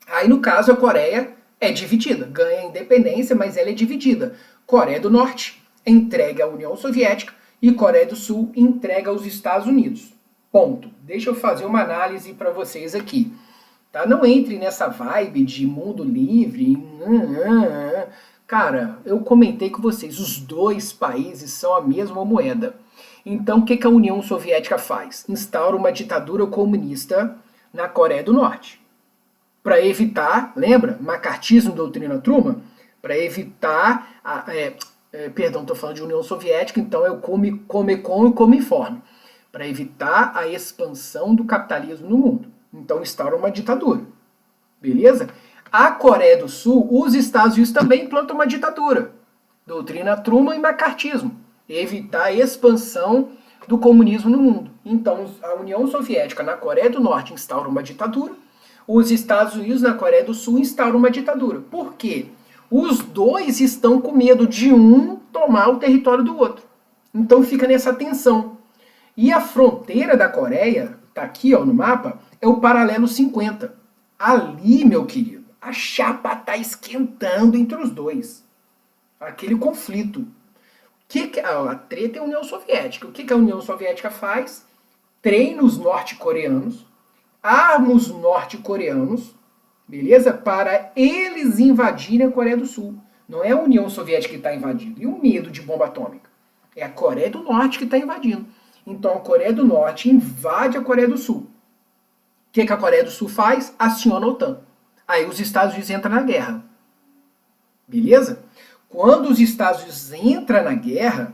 Aí, no caso, a Coreia é dividida, ganha a independência, mas ela é dividida. Coreia do Norte entrega à União Soviética e Coreia do Sul entrega aos Estados Unidos. Ponto. Deixa eu fazer uma análise para vocês aqui. Tá? Não entre nessa vibe de mundo livre. Cara, eu comentei com vocês, os dois países são a mesma moeda. Então, o que a União Soviética faz? Instaura uma ditadura comunista na Coreia do Norte. Para evitar, lembra? Macartismo, doutrina Truman? Para evitar, estou falando de União Soviética, então é o Comecon e Cominform. Para evitar a expansão do capitalismo no mundo. Então instaura uma ditadura. Beleza? A Coreia do Sul, os Estados Unidos também implantam uma ditadura. Doutrina Truman e macartismo. Evitar a expansão do comunismo no mundo. Então, a União Soviética na Coreia do Norte instaura uma ditadura. Os Estados Unidos na Coreia do Sul instauram uma ditadura. Por quê? Os dois estão com medo de um tomar o território do outro. Então fica nessa tensão. E a fronteira da Coreia, tá aqui ó, no mapa, é o paralelo 50. Ali, meu querido, a chapa tá esquentando entre os dois. Aquele conflito. A treta é a União Soviética. O que a União Soviética faz? Treina os norte-coreanos, arma os norte-coreanos, beleza? Para eles invadirem a Coreia do Sul. Não é a União Soviética que está invadindo. E o medo de bomba atômica? É a Coreia do Norte que está invadindo. Então a Coreia do Norte invade a Coreia do Sul. O que a Coreia do Sul faz? Aciona a OTAN. Aí os Estados Unidos entram na guerra. Beleza? Quando os Estados Unidos entram na guerra,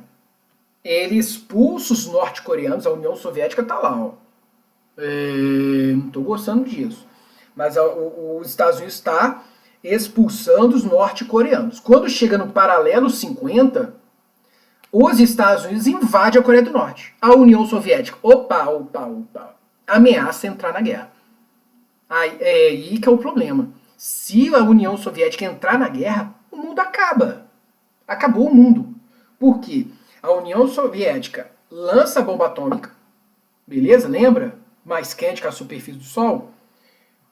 ele expulsa os norte-coreanos, a União Soviética está lá, ó. Não estou gostando disso. Mas os Estados Unidos está expulsando os norte-coreanos. Quando chega no paralelo 50, os Estados Unidos invadem a Coreia do Norte. A União Soviética, opa, ameaça entrar na guerra. É aí que é o problema. Se a União Soviética entrar na guerra, o mundo acaba. Acabou o mundo. Por quê? A União Soviética lança a bomba atômica, beleza? Lembra? Mais quente que a superfície do Sol.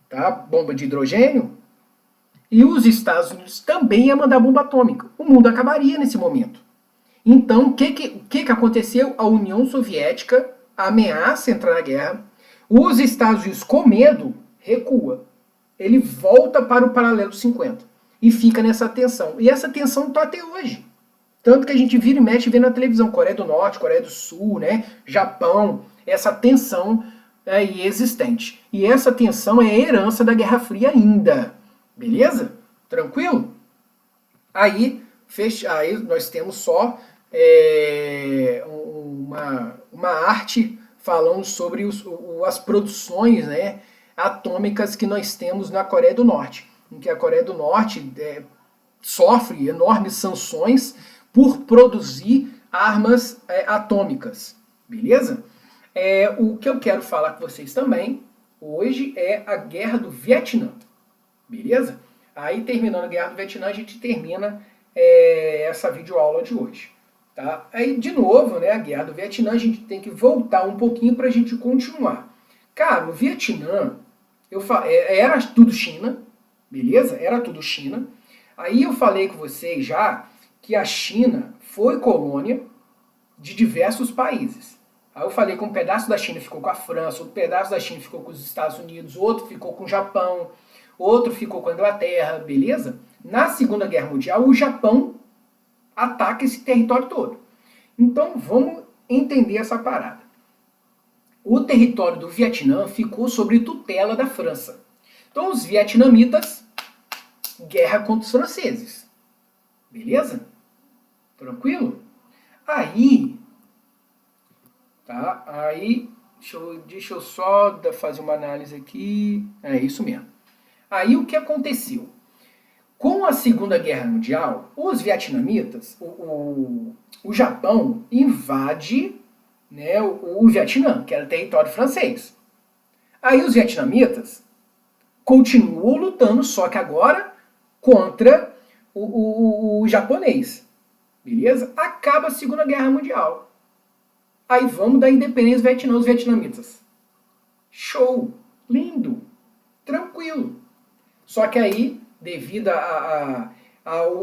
Tá? Bomba de hidrogênio. E os Estados Unidos também iam mandar bomba atômica. O mundo acabaria nesse momento. Então, o que aconteceu? A União Soviética ameaça entrar na guerra. Os Estados Unidos, com medo, recua. Ele volta para o paralelo 50. E fica nessa tensão. E essa tensão está até hoje. Tanto que a gente vira e mexe e vê na televisão. Coreia do Norte, Coreia do Sul, né? Japão. Essa tensão aí existente. E essa tensão é herança da Guerra Fria ainda. Beleza? Tranquilo? Aí nós temos só uma arte falando sobre as produções, né, atômicas que nós temos na Coreia do Norte. Em que a Coreia do Norte sofre enormes sanções por produzir armas atômicas. Beleza? O que eu quero falar com vocês também hoje é a Guerra do Vietnã. Beleza? Aí, terminando a Guerra do Vietnã, a gente termina essa videoaula de hoje. Tá? Aí, de novo, né, a Guerra do Vietnã, a gente tem que voltar um pouquinho para a gente continuar. Cara, o Vietnã, era tudo China, beleza? Era tudo China. Aí eu falei com vocês já que a China foi colônia de diversos países. Aí eu falei que um pedaço da China ficou com a França, outro pedaço da China ficou com os Estados Unidos, outro ficou com o Japão, outro ficou com a Inglaterra, beleza? Na Segunda Guerra Mundial, o Japão ataca esse território todo. Então, vamos entender essa parada. O território do Vietnã ficou sob tutela da França. Então, os vietnamitas, guerra contra os franceses. Beleza? Tranquilo? Aí, deixa eu só fazer uma análise aqui. É isso mesmo. Aí o que aconteceu? Com a Segunda Guerra Mundial, os vietnamitas, o Japão invade, né, o Vietnã, que era território francês. Aí os vietnamitas continuam lutando, só que agora contra o japonês. Beleza? Acaba a Segunda Guerra Mundial. Aí vamos dar independência do Vietnã, os vietnamitas. Show! Lindo! Tranquilo! Só que aí, devido ao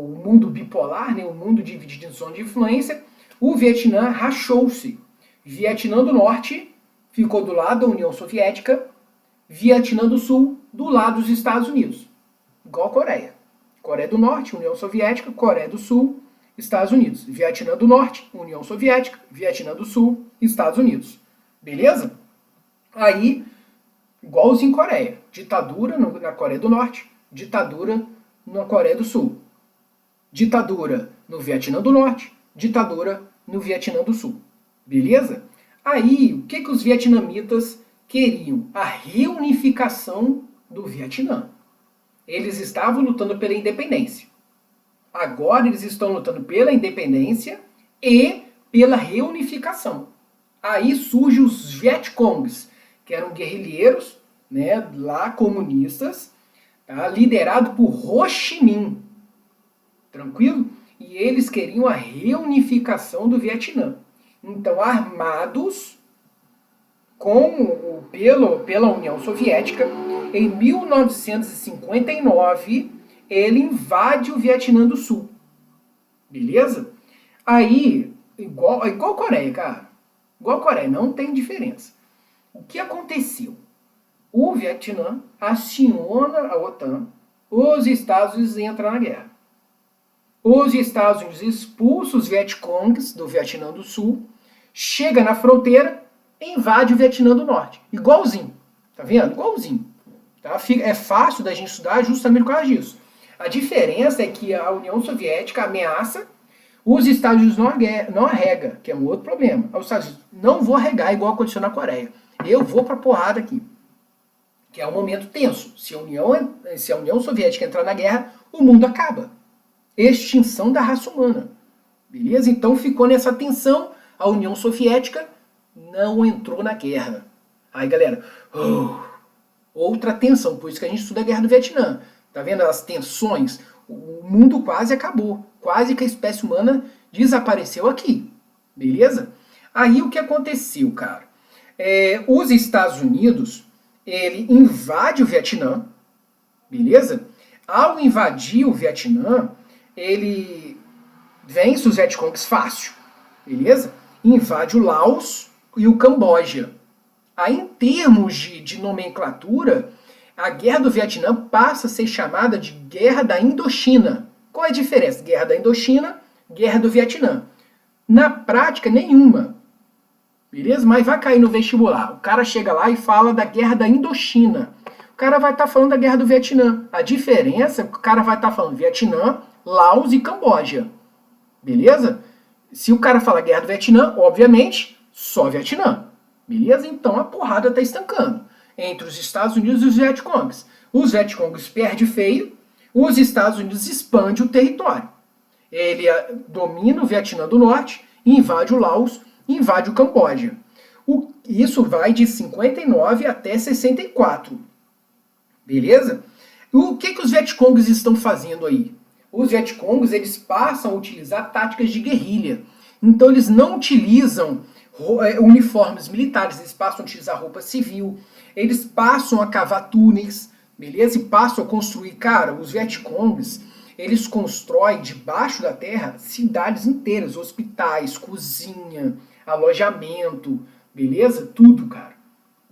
mundo bipolar, né, o mundo dividido em zona de influência, o Vietnã rachou-se. Vietnã do Norte ficou do lado da União Soviética, Vietnã do Sul do lado dos Estados Unidos. Igual a Coreia. Coreia do Norte, União Soviética, Coreia do Sul, Estados Unidos. Vietnã do Norte, União Soviética, Vietnã do Sul, Estados Unidos. Beleza? Aí, igualzinho Coreia. Ditadura na Coreia do Norte, ditadura na Coreia do Sul. Ditadura no Vietnã do Norte, ditadura no Vietnã do Sul. Beleza? Aí, o que os vietnamitas queriam a reunificação do Vietnã. Eles estavam lutando pela independência. Agora eles estão lutando pela independência e pela reunificação. Aí surgem os Vietcongs, que eram guerrilheiros, né, lá comunistas, tá, liderado por Ho Chi Minh. Tranquilo? E eles queriam a reunificação do Vietnã. Então, armados pela União Soviética, em 1959, ele invade o Vietnã do Sul. Beleza? Aí, igual a Coreia, cara. Igual a Coreia, não tem diferença. O que aconteceu? O Vietnã aciona a OTAN, os Estados Unidos entram na guerra. Os Estados Unidos expulsam os Vietcongs do Vietnã do Sul, chega na fronteira, invade o Vietnã do Norte. Igualzinho. Tá vendo? Igualzinho. Tá? É fácil da gente estudar justamente por causa disso. A diferença é que a União Soviética ameaça, os Estados Unidos não arrega, que é um outro problema. Os Estados Unidos não vou arregar igual aconteceu na Coreia. Eu vou pra porrada aqui. Que é um momento tenso. Se a União Soviética entrar na guerra, o mundo acaba. Extinção da raça humana. Beleza? Então ficou nessa tensão. A União Soviética não entrou na guerra. Aí, galera, outra tensão. Por isso que a gente estuda a Guerra do Vietnã. Tá vendo as tensões? O mundo quase acabou. Quase que a espécie humana desapareceu aqui. Beleza? Aí o que aconteceu, cara? Os Estados Unidos, ele invade o Vietnã. Beleza? Ao invadir o Vietnã, ele vence os Vietcongs fácil. Beleza? Invade o Laos e o Camboja. Aí, em termos de nomenclatura, a Guerra do Vietnã passa a ser chamada de Guerra da Indochina. Qual é a diferença? Guerra da Indochina, Guerra do Vietnã. Na prática, nenhuma. Beleza? Mas vai cair no vestibular. O cara chega lá e fala da Guerra da Indochina. O cara vai estar falando da Guerra do Vietnã. A diferença é que o cara vai estar falando Vietnã, Laos e Camboja. Beleza? Se o cara fala Guerra do Vietnã, obviamente, só Vietnã. Beleza? Então a porrada está estancando entre os Estados Unidos e os Vietcongs. Os Vietcongs perdem feio, os Estados Unidos expandem o território. Ele domina o Vietnã do Norte, invade o Laos, invade o Camboja. Isso vai de 59 até 64. Beleza? O que os Vietcongs estão fazendo aí? Os Vietcongs, eles passam a utilizar táticas de guerrilha. Então eles não utilizam uniformes militares, eles passam a utilizar roupa civil, eles passam a cavar túneis, beleza? E passam a construir, cara, os Vietcongs, eles constroem debaixo da terra cidades inteiras, hospitais, cozinha, alojamento, beleza? Tudo, cara.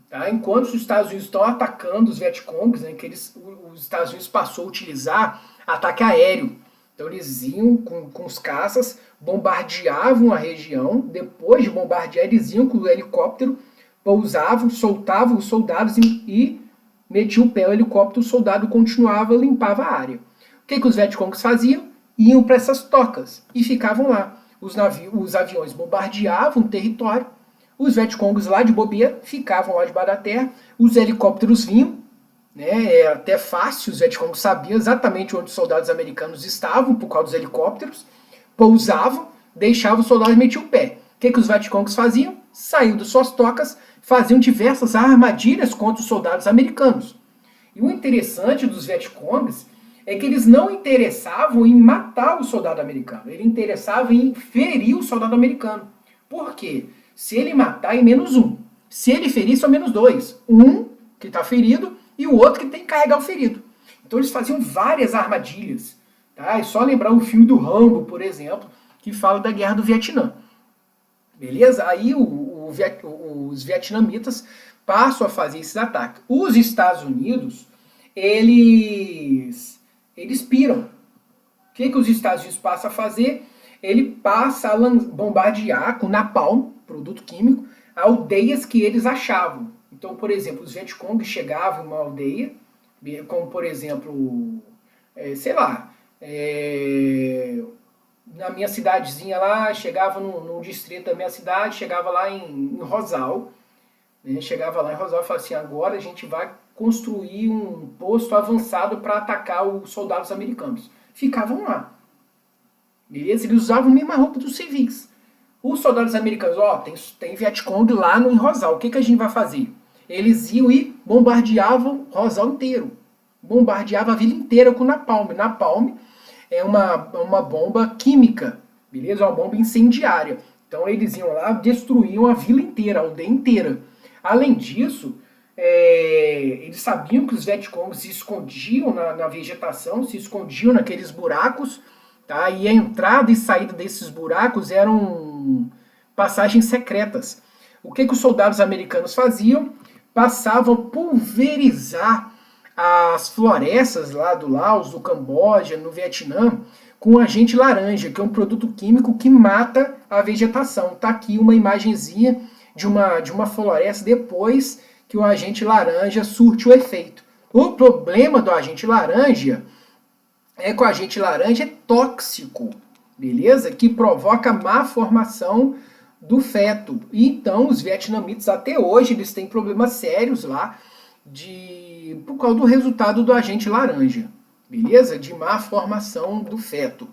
Tá? Enquanto os Estados Unidos estão atacando os Vietcongs, né, que os Estados Unidos passou a utilizar ataque aéreo. Então eles iam com os caças, bombardeavam a região, depois de bombardear eles iam com o helicóptero, pousavam, soltavam os soldados e metiam o pé no helicóptero, o soldado continuava, limpava a área. O que os Vietcongs faziam? Iam para essas tocas e ficavam lá. Os aviões bombardeavam o território, os Vietcongs lá de bobeira ficavam lá debaixo da terra, os helicópteros vinham, né, é até fácil, os Vietcongs sabiam exatamente onde os soldados americanos estavam por causa dos helicópteros, pousavam, deixavam os soldados meter o pé. O que os Vietcongs faziam? Saíam de suas tocas, faziam diversas armadilhas contra os soldados americanos. E o interessante dos Vietcongs é que eles não interessavam em matar o soldado americano, eles interessavam em ferir o soldado americano. Por quê? Se ele matar, é -1. Se ele ferir, são -2. Um que está ferido e o outro que tem que carregar o ferido. Então eles faziam várias armadilhas. Tá? É só lembrar o filme do Rambo, por exemplo, que fala da Guerra do Vietnã. Beleza? Aí os vietnamitas passam a fazer esses ataques. Os Estados Unidos, eles piram. O que os Estados Unidos passam a fazer? Ele passa a bombardear com napalm, produto químico, aldeias que eles achavam. Então, por exemplo, os Vietcong chegavam em uma aldeia, como por exemplo, na minha cidadezinha lá, chegava num distrito da minha cidade, chegava lá em Rosal, né? Chegava lá em Roosevelt e falava assim, agora a gente vai construir um posto avançado para atacar os soldados americanos. Ficavam lá. Beleza? Eles usavam a mesma roupa dos civis. Os soldados americanos, tem Vietcong lá no Rosal, o que a gente vai fazer? Eles iam e bombardeavam Rosal inteiro. Bombardeava a vila inteira com napalm. Napalm é uma bomba química, beleza? É uma bomba incendiária. Então eles iam lá, destruíam a vila inteira, a aldeia inteira. Além disso, eles sabiam que os Vietcongs se escondiam na vegetação, se escondiam naqueles buracos, tá? E a entrada e saída desses buracos eram passagens secretas. O que os soldados americanos faziam? Passavam a pulverizar as florestas lá do Laos, do Camboja, no Vietnã, com agente laranja, que é um produto químico que mata a vegetação. Tá aqui uma imagenzinha de uma floresta depois que o agente laranja surte o efeito. O problema do agente laranja é que o agente laranja é tóxico, beleza? Que provoca má formação do feto. E então os vietnamitas até hoje eles têm problemas sérios lá por causa do resultado do agente laranja, beleza? De má formação do feto.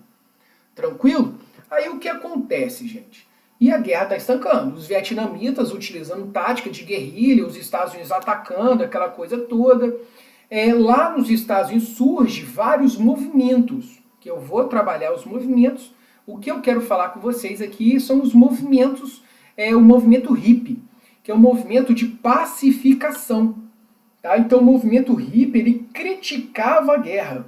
Tranquilo? Aí o que acontece, gente? E a guerra está estancando. Os vietnamitas utilizando tática de guerrilha, os Estados Unidos atacando, aquela coisa toda. Lá nos Estados Unidos surgem vários movimentos, que eu vou trabalhar os movimentos. O que eu quero falar com vocês aqui são os movimentos, o movimento hippie, que é um movimento de pacificação. Tá? Então o movimento hippie ele criticava a guerra,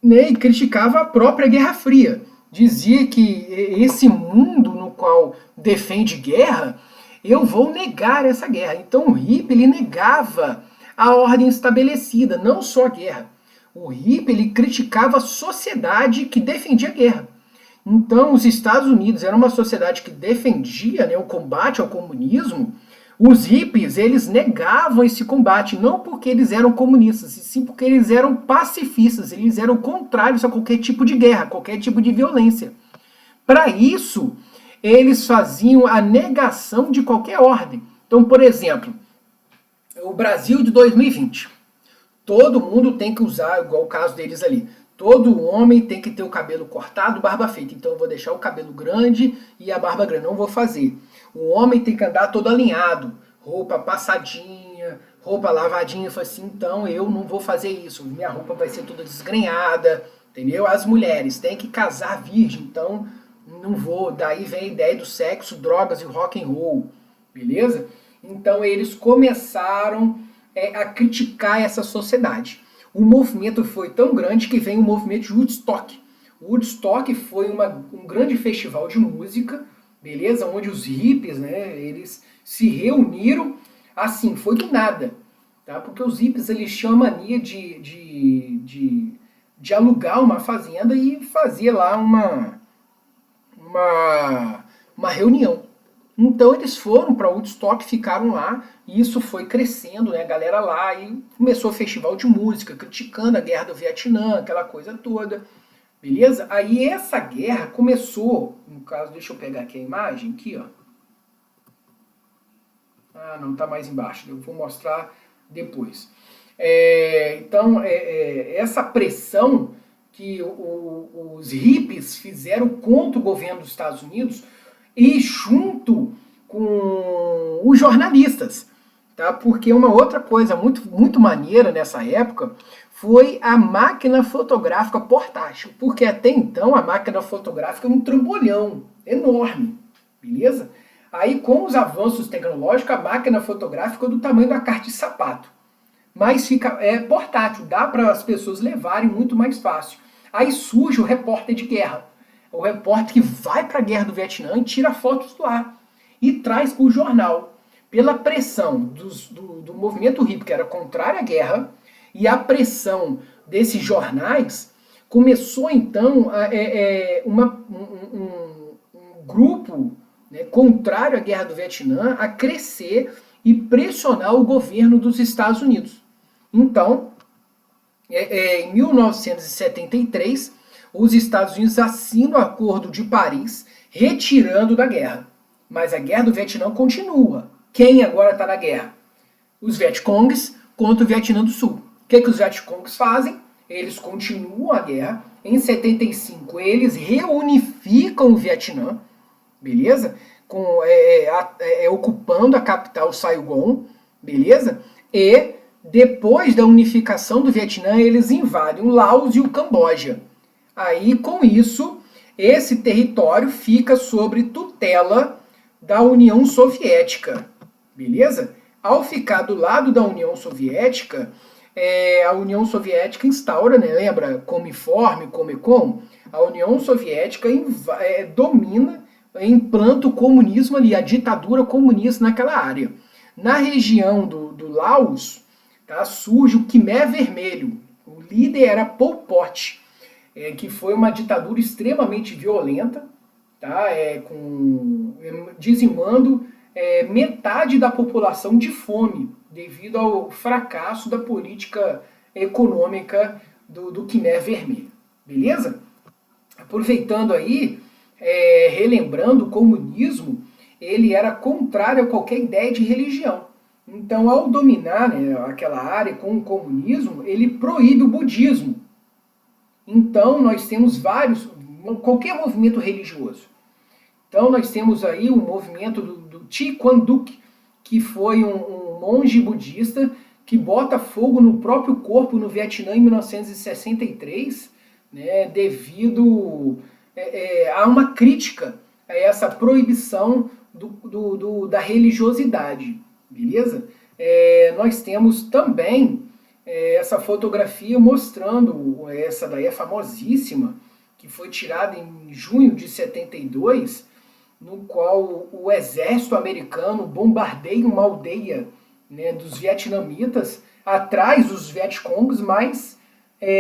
né? E criticava a própria Guerra Fria. Dizia que esse mundo no qual defende guerra, eu vou negar essa guerra. Então o hippie ele negava a ordem estabelecida, não só a guerra. O hippie ele criticava a sociedade que defendia a guerra. Então os Estados Unidos era uma sociedade que defendia, né, o combate ao comunismo. Os hippies, eles negavam esse combate, não porque eles eram comunistas, e sim porque eles eram pacifistas, eles eram contrários a qualquer tipo de guerra, qualquer tipo de violência. Para isso, eles faziam a negação de qualquer ordem. Então, por exemplo, o Brasil de 2020. Todo mundo tem que usar, igual o caso deles ali, todo homem tem que ter o cabelo cortado, barba feita. Então eu vou deixar o cabelo grande e a barba grande, não vou fazer. O homem tem que andar todo alinhado, roupa passadinha, roupa lavadinha. Eu falei assim, então eu não vou fazer isso, minha roupa vai ser toda desgrenhada, entendeu? As mulheres têm que casar virgem, então não vou. Daí vem a ideia do sexo, drogas e rock and roll, beleza? Então eles começaram a criticar essa sociedade. O movimento foi tão grande que vem o movimento de Woodstock. O Woodstock foi um grande festival de música, beleza? Onde os hippies, né, eles se reuniram, assim, foi do nada, tá? Porque os hippies, eles tinham a mania de alugar uma fazenda e fazer lá uma reunião. Então eles foram para Woodstock, ficaram lá, e isso foi crescendo, né, a galera lá, e começou o festival de música, criticando a guerra do Vietnã, aquela coisa toda, beleza? Aí essa guerra começou, no caso, deixa eu pegar aqui a imagem, aqui, ó. Ah, não, tá mais embaixo, eu vou mostrar depois. Então, essa pressão que os hippies fizeram contra o governo dos Estados Unidos, e junto com os jornalistas, tá? Porque uma outra coisa muito, muito maneira nessa época foi a máquina fotográfica portátil, porque até então a máquina fotográfica era um trambolhão enorme, beleza? Aí com os avanços tecnológicos a máquina fotográfica é do tamanho da caixa de sapato, mas fica portátil, dá para as pessoas levarem muito mais fácil. Aí surge o repórter de guerra. O repórter que vai para a guerra do Vietnã e tira fotos lá e traz para o jornal. Pela pressão do movimento hippie, que era contrário à guerra, e a pressão desses jornais, começou então um grupo, né, contrário à guerra do Vietnã a crescer e pressionar o governo dos Estados Unidos. Então, em 1973, os Estados Unidos assinam o Acordo de Paris, retirando da guerra. Mas a guerra do Vietnã continua. Quem agora está na guerra? Os Vietcongs contra o Vietnã do Sul. O que os Vietcongs fazem? Eles continuam a guerra. Em 75, eles reunificam o Vietnã, beleza? Ocupando a capital Saigon, beleza? E depois da unificação do Vietnã, eles invadem o Laos e o Camboja. Aí, com isso, esse território fica sob tutela da União Soviética, beleza? Ao ficar do lado da União Soviética, a União Soviética instaura, né, lembra, Comiform, Comecon? A União Soviética domina, implanta o comunismo ali, a ditadura comunista naquela área. Na região do Laos, tá, surge o Khmer Vermelho. O líder era Pol Pot, que foi uma ditadura extremamente violenta, tá, dizimando metade da população de fome, devido ao fracasso da política econômica do Khmer Vermelho. Beleza? Aproveitando aí, relembrando, o comunismo ele era contrário a qualquer ideia de religião. Então, ao dominar, né, aquela área com o comunismo, ele proíbe o budismo. Então, nós temos qualquer movimento religioso. Então, nós temos aí o movimento do Thi Quang Duc, que foi um monge budista que bota fogo no próprio corpo no Vietnã em 1963, né, devido a uma crítica a essa proibição da religiosidade, beleza? Nós temos também essa fotografia mostrando, essa daí é famosíssima, que foi tirada em junho de 72, no qual o exército americano bombardeia uma aldeia, né, dos vietnamitas, atrás dos Vietcongs, mas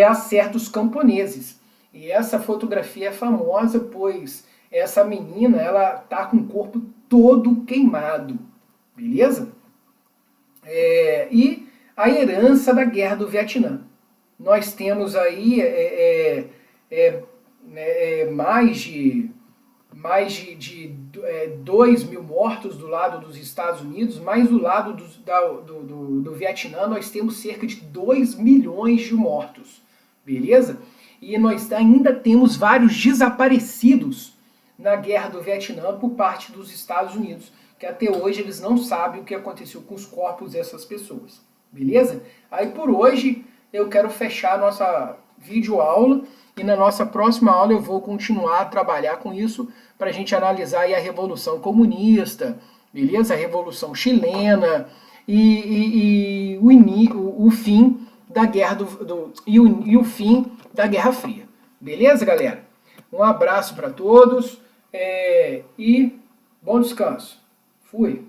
acerta os camponeses. E essa fotografia é famosa, pois essa menina, ela tá com o corpo todo queimado, beleza? E a herança da Guerra do Vietnã. Nós temos aí mais de 2.000 mortos do lado dos Estados Unidos, mas do lado do Vietnã nós temos cerca de 2 milhões de mortos, beleza? E nós ainda temos vários desaparecidos na Guerra do Vietnã por parte dos Estados Unidos, que até hoje eles não sabem o que aconteceu com os corpos dessas pessoas, beleza? Aí por hoje eu quero fechar a nossa videoaula e na nossa próxima aula eu vou continuar a trabalhar com isso para a gente analisar aí a Revolução Comunista, beleza? A Revolução Chilena e o fim da Guerra e o fim da Guerra Fria. Beleza, galera? Um abraço para todos e bom descanso. Fui!